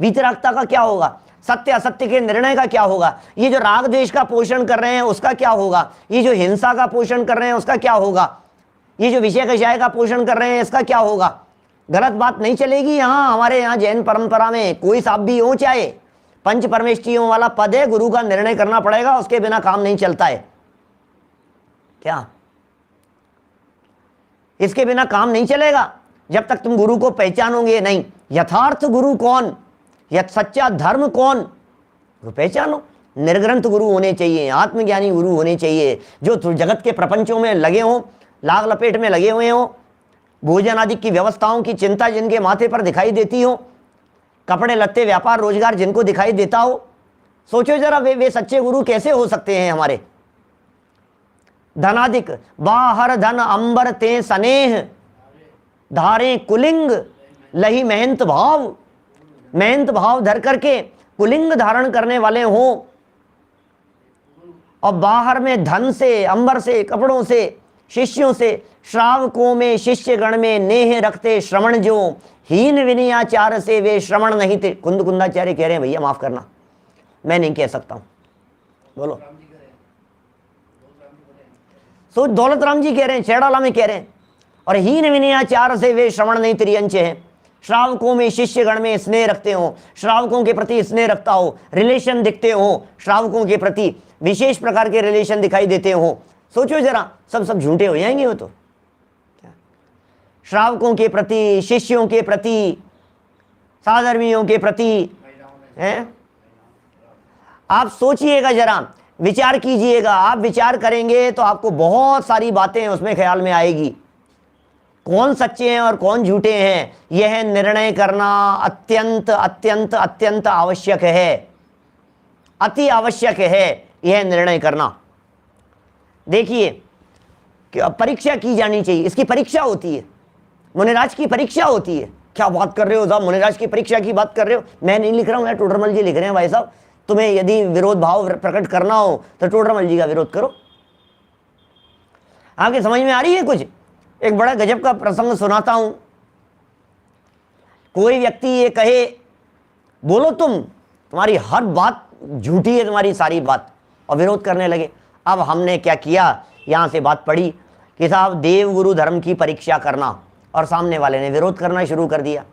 वीतरागता का क्या होगा? सत्य असत्य के निर्णय का क्या होगा? ये जो राग द्वेष का पोषण कर रहे हैं उसका क्या होगा? ये जो हिंसा का पोषण कर रहे हैं उसका क्या होगा? ये जो विषय कषाय का पोषण कर रहे हैं इसका क्या होगा? गलत बात नहीं चलेगी। यहाँ हमारे यहाँ जैन परंपरा में कोई साहब भी हो, चाहे पंच परमेष्ठियों वाला पद है, गुरु का निर्णय करना पड़ेगा, उसके बिना काम नहीं चलता है। क्या? इसके बिना काम नहीं चलेगा जब तक तुम गुरु को पहचानोगे नहीं। यथार्थ गुरु कौन, सच्चा धर्म कौन, वो पहचानो। निर्ग्रंथ गुरु होने चाहिए, आत्मज्ञानी गुरु होने चाहिए, जो जगत के प्रपंचों में लगे हों, लाग लपेट में लगे हुए हों, भोजन आदि की व्यवस्थाओं की चिंता जिनके माथे पर दिखाई देती हो, कपड़े लत्ते व्यापार रोजगार जिनको दिखाई देता हो। सोचो जरा, वे सच्चे गुरु कैसे हो सकते हैं हमारे? धनादिक बाहर धन अंबर ते स्नेह, धारे कुलिंग लही महंत भाव। महंत भाव धर करके कुलिंग धारण करने वाले हों, और बाहर में धन से, अंबर से, कपड़ों से, शिष्यों से, श्रावकों में, शिष्य गण में नेह रखते श्रवण जो, हीन विनयाचार से वे श्रवण नहीं थे। कुंदाचार्य कह रहे हैं, भैया माफ करना, मैं नहीं कह सकता हूं। बोलो, सो दौलत राम जी कह रहे हैं, छेड़ाला में कह रहे हैं, और हीन विनयाचार से वे श्रवण नहीं त्रियंच हैं। श्रावकों में, शिष्य गण में स्नेह रखते हो, श्रावकों के प्रति स्नेह रखता हो, रिलेशन दिखते हो, श्रावकों के प्रति विशेष प्रकार के रिलेशन दिखाई देते हो। सोचो जरा, सब झूठे हो जाएंगे वो तो। श्रावकों के प्रति, शिष्यों के प्रति, साधर्मियों के प्रति हैं। आप सोचिएगा जरा, विचार कीजिएगा। आप विचार करेंगे तो आपको बहुत सारी बातें उसमें ख्याल में आएगी। कौन सच्चे हैं और कौन झूठे हैं, यह निर्णय करना अत्यंत अत्यंत अत्यंत आवश्यक है, अति आवश्यक है यह निर्णय करना। देखिए, परीक्षा की जानी चाहिए, इसकी परीक्षा होती है, मुनिराज की परीक्षा होती है। क्या बात कर रहे हो साहब, मुनिराज की परीक्षा की बात कर रहे हो? मैं नहीं लिख रहा हूं, टोडरमल जी लिख रहे हैं। भाई साहब, तुम्हें यदि विरोध भाव प्रकट करना हो तो टोडरमल जी का विरोध करो। आपके समझ में आ रही है कुछ? एक बड़ा गजब का प्रसंग सुनाता हूं। कोई व्यक्ति ये कहे, बोलो तुम्हारी हर बात झूठी है, तुम्हारी सारी बात, और विरोध करने लगे। अब हमने क्या किया, यहां से बात पड़ी कि साहब देव गुरु धर्म की परीक्षा करना, और सामने वाले ने विरोध करना शुरू कर दिया।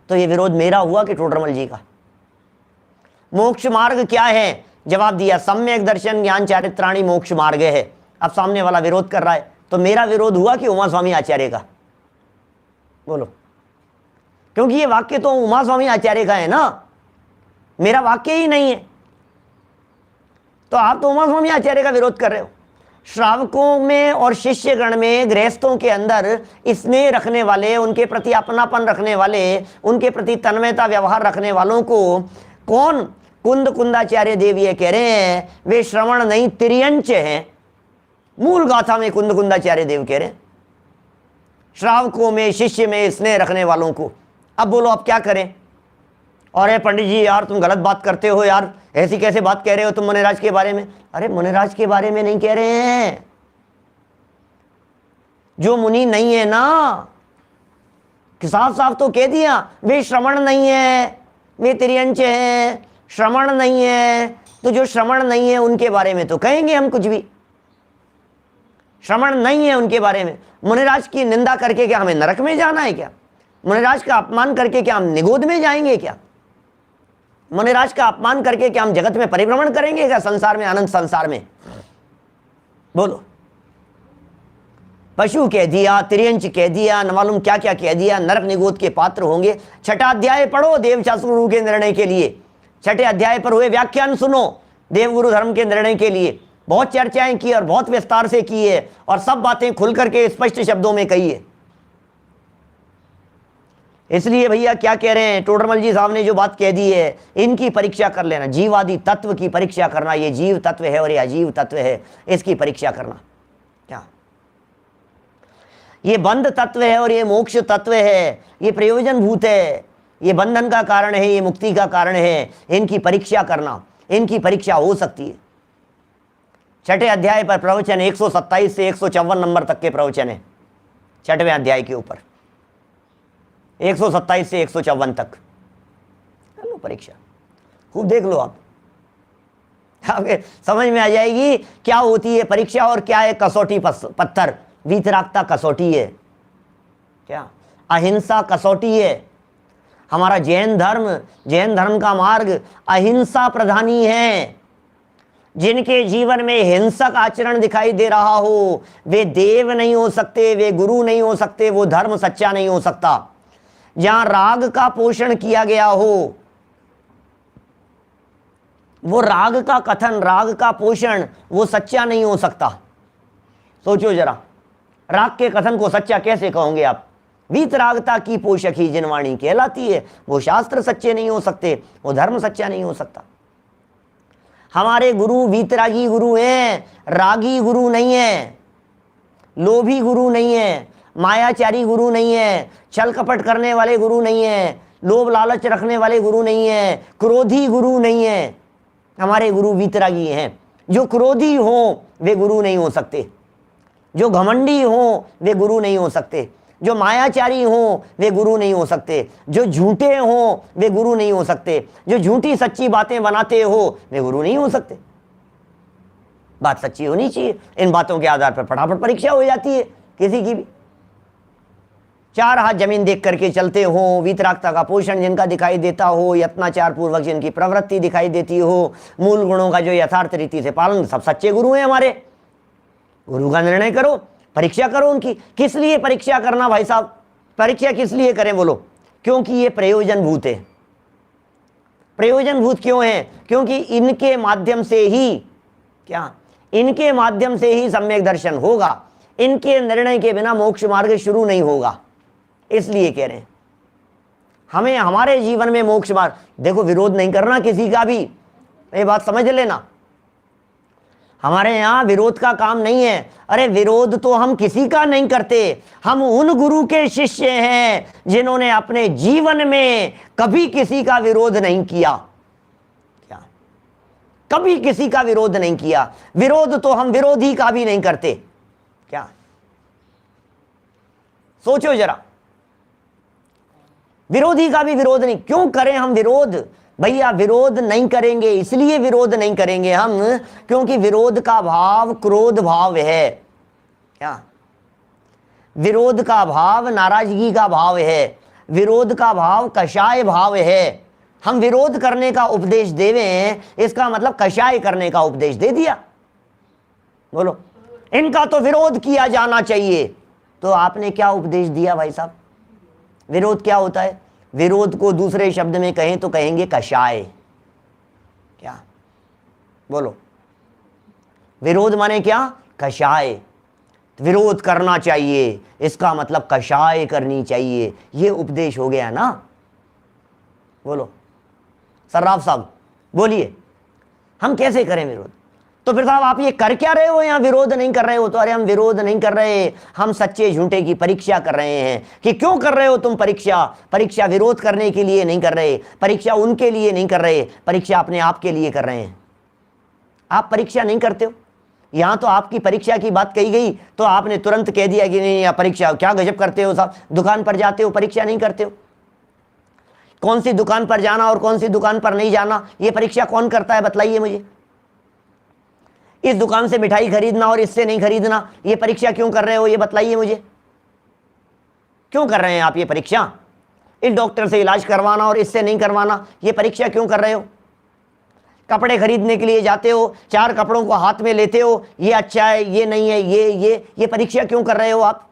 तो ये विरोध मेरा हुआ कि टोडरमल जी का? मोक्ष मार्ग क्या है? जवाब दिया, सम्यक दर्शन ज्ञान चारित्राणी मोक्ष मार्ग है। अब सामने वाला विरोध कर रहा है, तो मेरा विरोध हुआ कि उमा स्वामी आचार्य का? बोलो, क्योंकि ये वाक्य तो उमा स्वामी आचार्य का है ना, मेरा वाक्य ही नहीं है। तो आप तो उमा स्वामी आचार्य का विरोध कर रहे हो। श्रावकों में और शिष्यगण में, गृहस्थों के अंदर स्नेह रखने वाले, उनके प्रति अपनापन रखने वाले, उनके प्रति तन्मयता व्यवहार रखने वालों को कौन? कुंदाचार्य देव ये कह रहे हैं वे श्रवण नहीं तिर्यंच हैं। मूल गाथा में कुंदाचार्य देव कह रहे हैं श्रावकों में, शिष्य में स्नेह रखने वालों को। अब बोलो, अब क्या करें? और ये पंडित जी यार तुम गलत बात करते हो यार, ऐसी कैसे बात कह रहे हो तुम मुनिराज के बारे में। अरे मुनिराज के बारे में नहीं कह रहे हैं, जो मुनि नहीं है ना, साफ साफ तो कह दिया वे श्रवण नहीं है, वे तिर्यंच है, श्रवण नहीं है। तो जो श्रवण नहीं है उनके बारे में तो कहेंगे हम कुछ भी, श्रवण नहीं है उनके बारे में। मुनिराज की निंदा करके क्या हमें नरक में जाना है क्या? मुनिराज का अपमान करके क्या हम निगोद में जाएंगे क्या? मुनिराज का अपमान करके क्या हम जगत में परिभ्रमण करेंगे क्या, संसार में, अनंत संसार में? बोलो। पशु कह दिया, तिर्यंच कह दिया, न मालूम क्या क्या कह दिया, नरक निगोद के पात्र होंगे। छठा अध्याय पढ़ो देवशास्त्र के निर्णय के लिए, छठे अध्याय पर हुए व्याख्यान सुनो देवगुरु धर्म के निर्णय के लिए। बहुत चर्चाएं की और बहुत विस्तार से की है और सब बातें खुल करके स्पष्ट शब्दों में कही है। इसलिए भैया क्या कह रहे हैं, टोडरमल जी साहब ने जो बात कह दी है, इनकी परीक्षा कर लेना, जीवादि तत्व की परीक्षा करना। ये जीव तत्व है और ये अजीव तत्व है, इसकी परीक्षा करना। क्या ये बंध तत्व है और ये मोक्ष तत्व है, ये प्रयोजन भूत है, ये बंधन का कारण है, ये मुक्ति का कारण है, इनकी परीक्षा करना। इनकी परीक्षा हो सकती है। छठे अध्याय पर प्रवचन 127 से 154 नंबर तक के प्रवचन है, छठवें अध्याय के ऊपर 127 से 154 तक। लो परीक्षा खूब देख लो आप, आपके समझ में आ जाएगी क्या होती है परीक्षा और क्या है कसौटी पत्थर। वीतरागता कसौटी है, क्या अहिंसा कसौटी है। हमारा जैन धर्म का मार्ग अहिंसा प्रधानी है। जिनके जीवन में हिंसक आचरण दिखाई दे रहा हो वे देव नहीं हो सकते, वे गुरु नहीं हो सकते, वो धर्म सच्चा नहीं हो सकता। जहां राग का पोषण किया गया हो, वो राग का कथन, राग का पोषण, वो सच्चा नहीं हो सकता। सोचो जरा, राग के कथन को सच्चा कैसे कहोगे आप? वीतरागता की पोषक ही जिनवाणी कहलाती है। वो शास्त्र सच्चे नहीं हो सकते, वो धर्म सच्चा नहीं हो सकता। हमारे गुरु वीतरागी गुरु हैं, रागी गुरु नहीं है, लोभी गुरु नहीं है, मायाचारी गुरु नहीं है, छल कपट करने वाले गुरु नहीं है, लोभ लालच रखने वाले गुरु नहीं है, क्रोधी गुरु नहीं है। हमारे गुरु वीतरागी हैं। जो क्रोधी हो वे गुरु नहीं हो सकते, जो घमंडी हो वे गुरु नहीं हो सकते, जो मायाचारी हो वे गुरु नहीं हो सकते, जो झूठे हो वे गुरु नहीं हो सकते, जो झूठी सच्ची बातें बनाते हो वे गुरु नहीं हो सकते। बात सच्ची होनी चाहिए। इन बातों के आधार पर फटाफट परीक्षा हो जाती है किसी की भी। चार हाथ जमीन देख करके चलते हो, वीतरागता का पोषण जिनका दिखाई देता हो, यत्नाचार पूर्वक जिनकी प्रवृत्ति दिखाई देती हो, मूल गुणों का जो यथार्थ रीति से पालन, सब सच्चे गुरु हैं हमारे। गुरु का निर्णय करो, परीक्षा करो उनकी। किस लिए परीक्षा करना भाई साहब? परीक्षा किस लिए करें बोलो? क्योंकि ये प्रयोजन भूत है। प्रयोजन भूत क्यों है? क्योंकि इनके माध्यम से ही, क्या इनके माध्यम से ही सम्यक दर्शन होगा। इनके निर्णय के बिना मोक्ष मार्ग शुरू नहीं होगा। इसलिए कह रहे हैं हमें हमारे जीवन में मोक्ष मार्ग। देखो, विरोध नहीं करना किसी का भी, ये बात समझ लेना। हमारे यहाँ विरोध का काम नहीं है। अरे विरोध तो हम किसी का नहीं करते, हम उन गुरु के शिष्य हैं जिन्होंने अपने जीवन में कभी किसी का विरोध नहीं किया। क्या कभी किसी का विरोध नहीं किया? विरोध तो हम विरोधी का भी नहीं करते। क्या सोचो जरा, विरोधी का भी विरोध नहीं। क्यों करें हम विरोध? भैया विरोध नहीं करेंगे, इसलिए विरोध नहीं करेंगे हम क्योंकि विरोध का भाव क्रोध भाव है। क्या विरोध का भाव नाराजगी का भाव है, विरोध का भाव कषाय भाव है। हम विरोध करने का उपदेश देवें, इसका मतलब कषाय करने का उपदेश दे दिया। बोलो, इनका तो विरोध किया जाना चाहिए, तो आपने क्या उपदेश दिया भाई साहब? विरोध क्या होता है? विरोध को दूसरे शब्द में कहें तो कहेंगे कषाय। क्या बोलो, विरोध माने क्या? कषाय। विरोध करना चाहिए, इसका मतलब कषाय करनी चाहिए, ये उपदेश हो गया ना। बोलो सर्राफ साहब, बोलिए हम कैसे करें विरोध? तो फिर साहब आप ये कर क्या रहे हो, यहाँ विरोध नहीं कर रहे हो? तो अरे हम विरोध नहीं कर रहे, हम सच्चे झूठे की परीक्षा कर रहे हैं। कि क्यों कर रहे हो तुम परीक्षा? परीक्षा विरोध करने के लिए नहीं कर रहे, परीक्षा उनके लिए नहीं कर रहे, परीक्षा अपने आप के लिए कर रहे हैं। आप परीक्षा नहीं करते हो। यहाँ तो आपकी परीक्षा की बात कही गई तो आपने तुरंत कह दिया कि नहीं परीक्षा, क्या गजब करते हो साहब, दुकान पर जाते हो परीक्षा नहीं करते हो। कौन सी दुकान पर जाना और कौन सी दुकान पर नहीं जाना, ये परीक्षा कौन करता है, बतलाइए मुझे। इस दुकान से मिठाई खरीदना और इससे नहीं खरीदना, ये परीक्षा क्यों कर रहे हो, ये बतलाइए मुझे। क्यों कर रहे हैं आप ये परीक्षा? इस डॉक्टर से इलाज करवाना और इससे नहीं करवाना, ये परीक्षा क्यों कर रहे हो? कपड़े खरीदने के लिए जाते हो, 4 कपड़ों को हाथ में लेते हो, ये अच्छा है, ये नहीं है, ये परीक्षा क्यों कर रहे हो आप?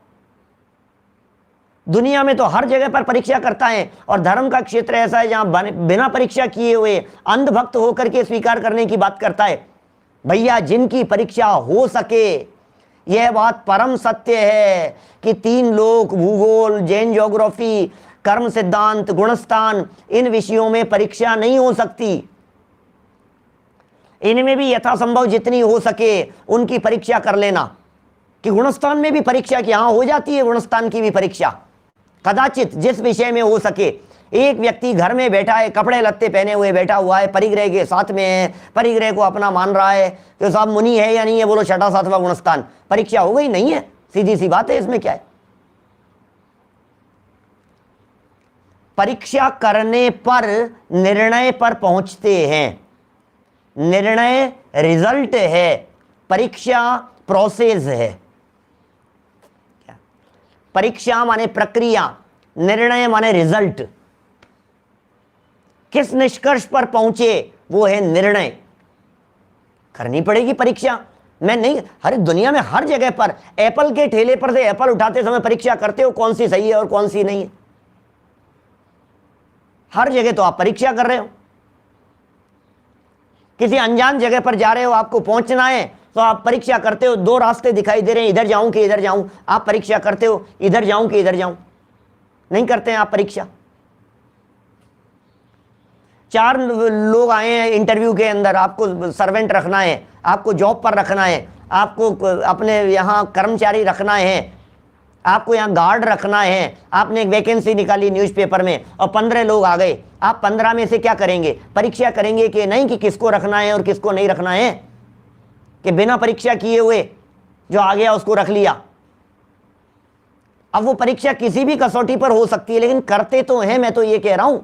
दुनिया में तो हर जगह पर परीक्षा करता है, और धर्म का क्षेत्र ऐसा है जहां बिना परीक्षा किए हुए अंधभक्त होकर के स्वीकार करने की बात करता है। भैया जिनकी परीक्षा हो सके, यह बात परम सत्य है कि 3 लोक, भूगोल, जैन ज्योग्राफी, कर्म सिद्धांत, गुणस्थान, इन विषयों में परीक्षा नहीं हो सकती। इनमें भी यथासंभव जितनी हो सके उनकी परीक्षा कर लेना। कि गुणस्थान में भी परीक्षा की, हाँ हो जाती है गुणस्थान की भी परीक्षा, कदाचित जिस विषय में हो सके। एक व्यक्ति घर में बैठा है, कपड़े लत्ते पहने हुए बैठा हुआ है, परिग्रह के साथ में है, परिग्रह को अपना मान रहा है कि साहब मुनि है या नहीं है, बोलो 6वां 7वां गुणस्थान, परीक्षा हो गई? नहीं है, सीधी सी बात है, इसमें क्या है। परीक्षा करने पर निर्णय पर पहुंचते हैं। निर्णय रिजल्ट है, परीक्षा प्रोसेस है। क्या? परीक्षा माने प्रक्रिया, निर्णय माने रिजल्ट। किस निष्कर्ष पर पहुंचे वो है निर्णय। करनी पड़ेगी परीक्षा। मैं नहीं, हर दुनिया में हर जगह पर एप्पल के ठेले पर से एप्पल उठाते समय परीक्षा करते हो कौन सी सही है और कौन सी नहीं है। हर जगह तो आप परीक्षा कर रहे हो। किसी अनजान जगह पर जा रहे हो, आपको पहुंचना है तो आप परीक्षा करते हो। 2 रास्ते दिखाई दे रहे हैं, इधर जाऊं कि इधर जाऊं, आप परीक्षा करते हो इधर जाऊं कि इधर जाऊं। नहीं करते हैं आप परीक्षा। 4 लोग आए हैं इंटरव्यू के अंदर, आपको सर्वेंट रखना है, आपको जॉब पर रखना है, आपको अपने यहाँ कर्मचारी रखना है, आपको यहाँ गार्ड रखना है। आपने एक वैकेंसी निकाली न्यूज़पेपर में और 15 लोग आ गए। आप 15 में से क्या करेंगे? परीक्षा करेंगे कि नहीं कि किसको रखना है और किसको नहीं रखना है? कि बिना परीक्षा किए हुए जो आ गया उसको रख लिया। अब वो परीक्षा किसी भी कसौटी पर हो सकती है, लेकिन करते तो हैं। मैं तो ये कह रहा हूं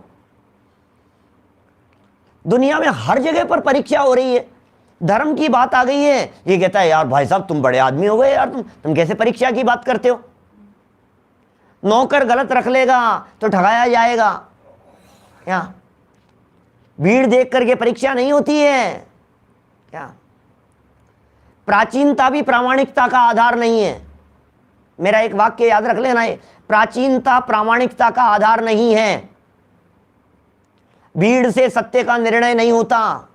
दुनिया में हर जगह पर परीक्षा हो रही है। धर्म की बात आ गई है, ये कहता है यार भाई साहब तुम बड़े आदमी हो गए यार, तुम कैसे परीक्षा की बात करते हो? नौकर गलत रख लेगा तो ठगाया जाएगा। क्या भीड़ देख करके परीक्षा नहीं होती है क्या? प्राचीनता भी प्रामाणिकता का आधार नहीं है। मेरा एक वाक्य याद रख लेना है, प्राचीनता प्रामाणिकता का आधार नहीं है। भीड़ से सत्य का निर्णय नहीं होता।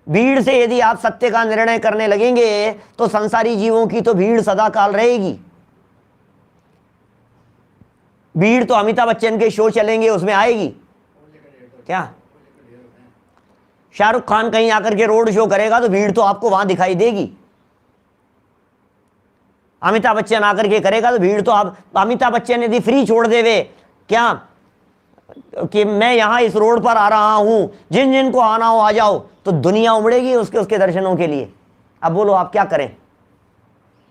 भीड़ से यदि आप सत्य का निर्णय करने लगेंगे तो संसारी जीवों की तो भीड़ सदा काल रहेगी। भीड़ तो अमिताभ बच्चन के शो चलेंगे उसमें आएगी क्या? शाहरुख खान कहीं आकर के रोड शो करेगा तो भीड़ तो आपको वहां दिखाई देगी। अमिताभ बच्चन आकर के करेगा तो भीड़ तो आप, अमिताभ बच्चन यदि फ्री छोड़ देवे क्या कि मैं यहां इस रोड पर आ रहा हूं, जिन जिन को आना हो आ जाओ, तो दुनिया उमड़ेगी उसके दर्शनों के लिए। अब बोलो आप क्या करें?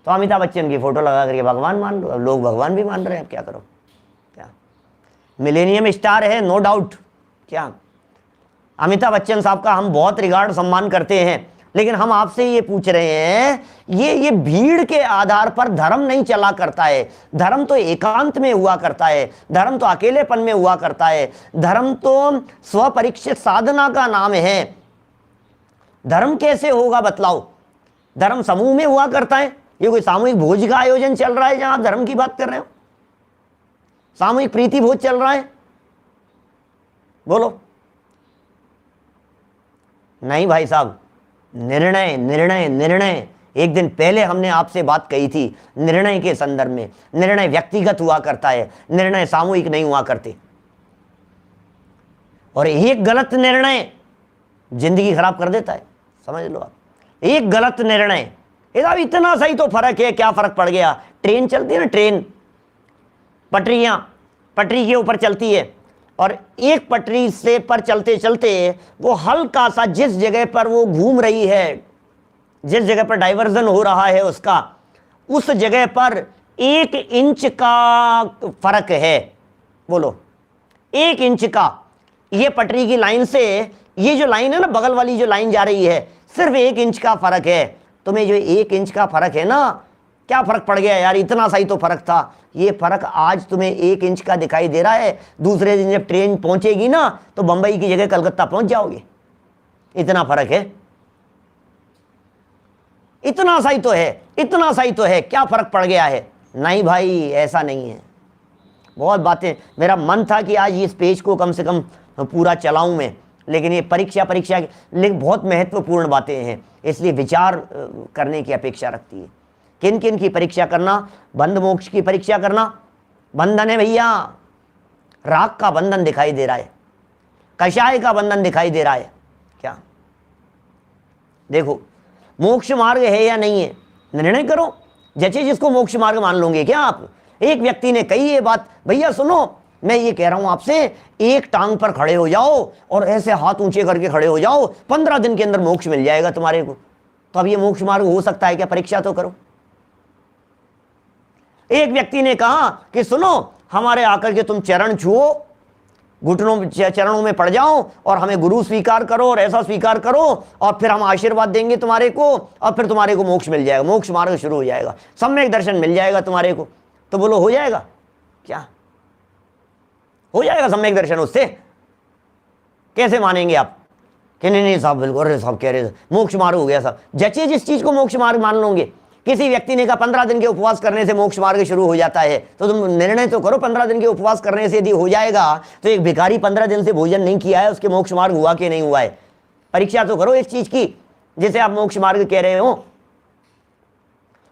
तो अमिताभ बच्चन की फोटो लगा करके भगवान मान लो। अब लोग भगवान भी मान रहे हैं, अब क्या करो? क्या मिलेनियम स्टार है नो डाउट। क्या अमिताभ बच्चन साहब का हम बहुत रिगार्ड सम्मान करते हैं, लेकिन हम आपसे ये पूछ रहे हैं, ये भीड़ के आधार पर धर्म नहीं चला करता है। धर्म तो एकांत में हुआ करता है, धर्म तो अकेलेपन में हुआ करता है, धर्म तो स्वपरीक्षित साधना का नाम है। धर्म कैसे होगा बतलाओ? धर्म समूह में हुआ करता है। ये कोई सामूहिक भोज का आयोजन चल रहा है जहां आप धर्म की बात कर रहे हो? सामूहिक प्रीति भोज चल रहा है? बोलो नहीं भाई साहब। निर्णय निर्णय निर्णय, एक दिन पहले हमने आपसे बात कही थी निर्णय के संदर्भ में। निर्णय व्यक्तिगत हुआ करता है, निर्णय सामूहिक नहीं हुआ करते। और एक गलत निर्णय जिंदगी खराब कर देता है। समझ लो आप, एक गलत निर्णय, साहब इतना सही तो फर्क है, क्या फर्क पड़ गया। ट्रेन चलती है ना, ट्रेन पटरियां, पटरी के ऊपर चलती है, और एक पटरी से पर चलते चलते वो हल्का सा जिस जगह पर वो घूम रही है, जिस जगह पर डाइवर्जन हो रहा है उसका, उस जगह पर 1 इंच का फर्क है। बोलो 1 इंच का, ये पटरी की लाइन से ये जो लाइन है ना, बगल वाली जो लाइन जा रही है, सिर्फ 1 इंच का फर्क है। तुम्हें जो 1 इंच का फर्क है ना, क्या फर्क पड़ गया यार, इतना सही तो फर्क था। ये फर्क आज तुम्हें 1 इंच का दिखाई दे रहा है, दूसरे दिन जब ट्रेन पहुंचेगी ना तो बंबई की जगह कलकत्ता पहुंच जाओगे, इतना फर्क है। इतना सही तो है, इतना सही तो है, क्या फर्क पड़ गया है। नहीं भाई, ऐसा नहीं है। बहुत बातें, मेरा मन था कि आज इस पेज को कम से कम पूरा चलाऊं मैं, लेकिन ये परीक्षा लेकिन बहुत महत्वपूर्ण बातें हैं, इसलिए विचार करने की अपेक्षा रखती है। किन किन की परीक्षा करना, बंध मोक्ष की परीक्षा करना। बंधन है भैया, राग का बंधन दिखाई दे रहा है, कषाय का बंधन दिखाई दे रहा है। क्या देखो, मोक्ष मार्ग है या नहीं है, निर्णय करो। जैसे जिसको मोक्ष मार्ग मान लोगे क्या आप। एक व्यक्ति ने कही ये बात, भैया सुनो, मैं ये कह रहा हूं आपसे, एक टांग पर खड़े हो जाओ और ऐसे हाथ ऊंचे करके खड़े हो जाओ, 15 दिन के अंदर मोक्ष मिल जाएगा तुम्हारे को। तो अब ये मोक्ष मार्ग हो सकता है क्या, परीक्षा तो करो। एक व्यक्ति ने कहा कि सुनो, हमारे आकर के तुम चरण छुओ, घुटनों चरणों में पड़ जाओ और हमें गुरु स्वीकार करो और ऐसा स्वीकार करो, और फिर हम आशीर्वाद देंगे तुम्हारे को, और फिर तुम्हारे को मोक्ष मिल जाएगा, मोक्ष मार्ग शुरू हो जाएगा, सम्यक दर्शन मिल जाएगा तुम्हारे को। तो बोलो हो जाएगा क्या, हो जाएगा सम्यक दर्शन उससे? कैसे मानेंगे आप कि नहीं नहीं साहब बिल्कुल, अरे साहब कह रहे मोक्ष मार्ग हो गया साहब। जैसे जिस चीज को मोक्ष मार्ग मान लोगे। किसी व्यक्ति ने कहा 15 दिन के उपवास करने से मोक्ष मार्ग शुरू हो जाता है, तो तुम निर्णय तो करो, 15 दिन के उपवास करने से यदि हो जाएगा तो एक भिखारी 15 दिन से भोजन नहीं किया है, उसके मोक्ष मार्ग हुआ कि नहीं हुआ है। परीक्षा तो करो इस चीज की, जिसे आप मोक्ष मार्ग कह रहे हो।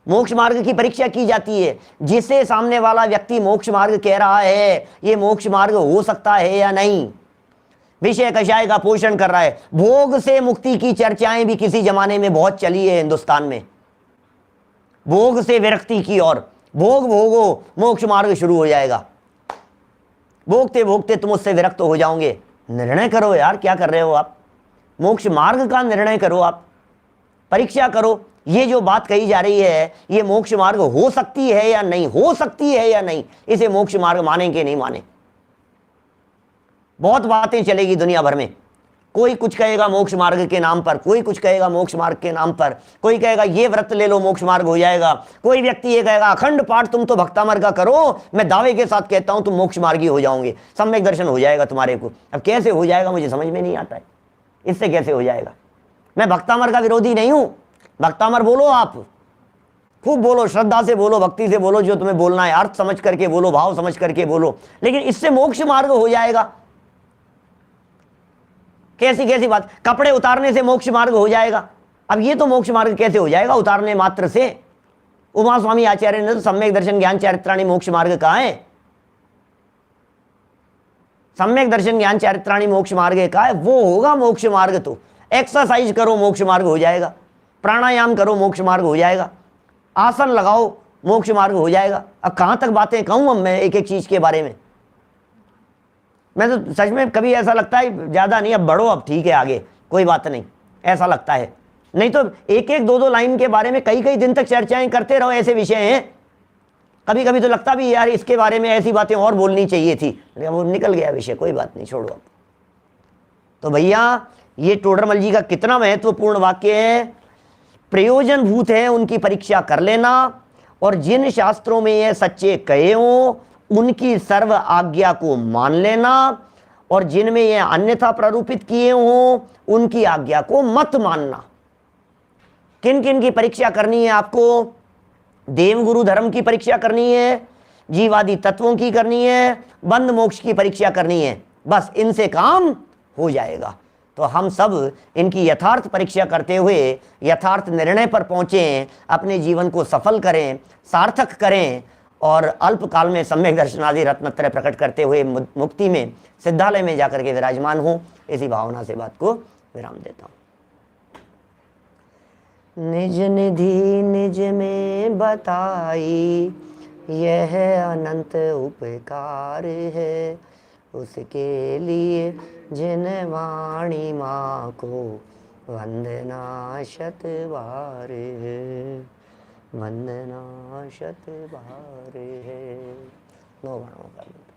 मोक्ष मार्ग की परीक्षा की जाती है, जिसे सामने वाला व्यक्ति मोक्ष मार्ग कह रहा है, ये मोक्ष मार्ग हो सकता है या नहीं। विषय कषाय का पोषण कर रहा है। भोग से मुक्ति की चर्चाएं भी किसी जमाने में बहुत चली है हिंदुस्तान में, भोग से विरक्ति की ओर। भोग भोगो, मोक्ष मार्ग शुरू हो जाएगा, भोगते भोगते तुम उससे विरक्त हो जाओगे। निर्णय करो यार, क्या कर रहे हो आप, मोक्ष मार्ग का निर्णय करो आप, परीक्षा करो। ये जो बात कही जा रही है, ये मोक्ष मार्ग हो सकती है या नहीं, हो सकती है या नहीं, इसे मोक्ष मार्ग माने कि नहीं माने। बहुत बातें चलेगी दुनिया भर में, कोई कुछ कहेगा मोक्ष मार्ग के नाम पर, कोई कुछ कहेगा मोक्ष मार्ग के नाम पर, कोई कहेगा ये व्रत ले लो मोक्ष मार्ग हो जाएगा, कोई व्यक्ति ये कहेगा अखंड पाठ तुम तो भक्तामर का करो, मैं दावे के साथ कहता हूं तुम मोक्ष मार्गी हो जाओगे, सम्यक दर्शन हो जाएगा तुम्हारे को। अब कैसे हो जाएगा मुझे समझ में नहीं आता है, इससे कैसे हो जाएगा। मैं भक्तामर का विरोधी नहीं हूं, भक्तामर बोलो, आप खूब बोलो, श्रद्धा से बोलो, भक्ति से बोलो, जो तुम्हें बोलना है, अर्थ समझ करके बोलो, भाव समझ करके बोलो, लेकिन इससे मोक्ष मार्ग हो जाएगा, कैसी कैसी बात। कपड़े उतारने से मोक्ष मार्ग हो जाएगा, अब ये तो मोक्ष मार्ग कैसे हो जाएगा उतारने मात्र से। उमा स्वामी आचार्य ने तो सम्यक दर्शन ज्ञान चारित्राणी मोक्ष मार्ग कहा है, सम्यक दर्शन ज्ञान चारित्राणी मोक्ष मार्ग कहा है, वो होगा मोक्ष मार्ग। तो एक्सरसाइज करो मोक्ष मार्ग हो जाएगा, प्राणायाम करो मोक्ष मार्ग हो जाएगा, आसन लगाओ मोक्ष मार्ग हो जाएगा। अब कहां तक बातें कहूं अब मैं एक एक चीज के बारे में। मैं तो सच में कभी ऐसा लगता है ज्यादा नहीं, अब बढ़ो, अब ठीक है आगे कोई बात नहीं, ऐसा लगता है। नहीं तो एक एक दो दो लाइन के बारे में कई कई दिन तक चर्चाएं करते रहो, ऐसे विषय हैं। कभी कभी तो लगता भी यार इसके बारे में ऐसी बातें और बोलनी चाहिए थी, वो निकल गया विषय, कोई बात नहीं, छोड़ो अब। तो भैया ये टोडरमल जी का कितना महत्वपूर्ण वाक्य है, प्रयोजन भूत है उनकी परीक्षा कर लेना, और जिन शास्त्रों में ये सच्चे कहे हो उनकी सर्व आज्ञा को मान लेना, और जिनमें ये अन्यथा प्ररूपित किए हो उनकी आज्ञा को मत मानना। किन किन की परीक्षा करनी है आपको, देवगुरु धर्म की परीक्षा करनी है, जीवादि तत्वों की करनी है, बंध मोक्ष की परीक्षा करनी है, बस इनसे काम हो जाएगा। तो हम सब इनकी यथार्थ परीक्षा करते हुए यथार्थ निर्णय पर पहुंचें, अपने जीवन को सफल करें, सार्थक करें, और अल्पकाल में सम्यक दर्शनादि रत्नत्रय प्रकट करते हुए मुक्ति में सिद्धालय में जाकर के विराजमान हो। इसी भावना से बात को विराम देता हूं। निज निधि निज में बताई, यह अनंत उपकार है। उसके लिए जिन वाणी माँ को वंदना शत बार है, वंदना शत बार है। 9 बाणों का मंत्र।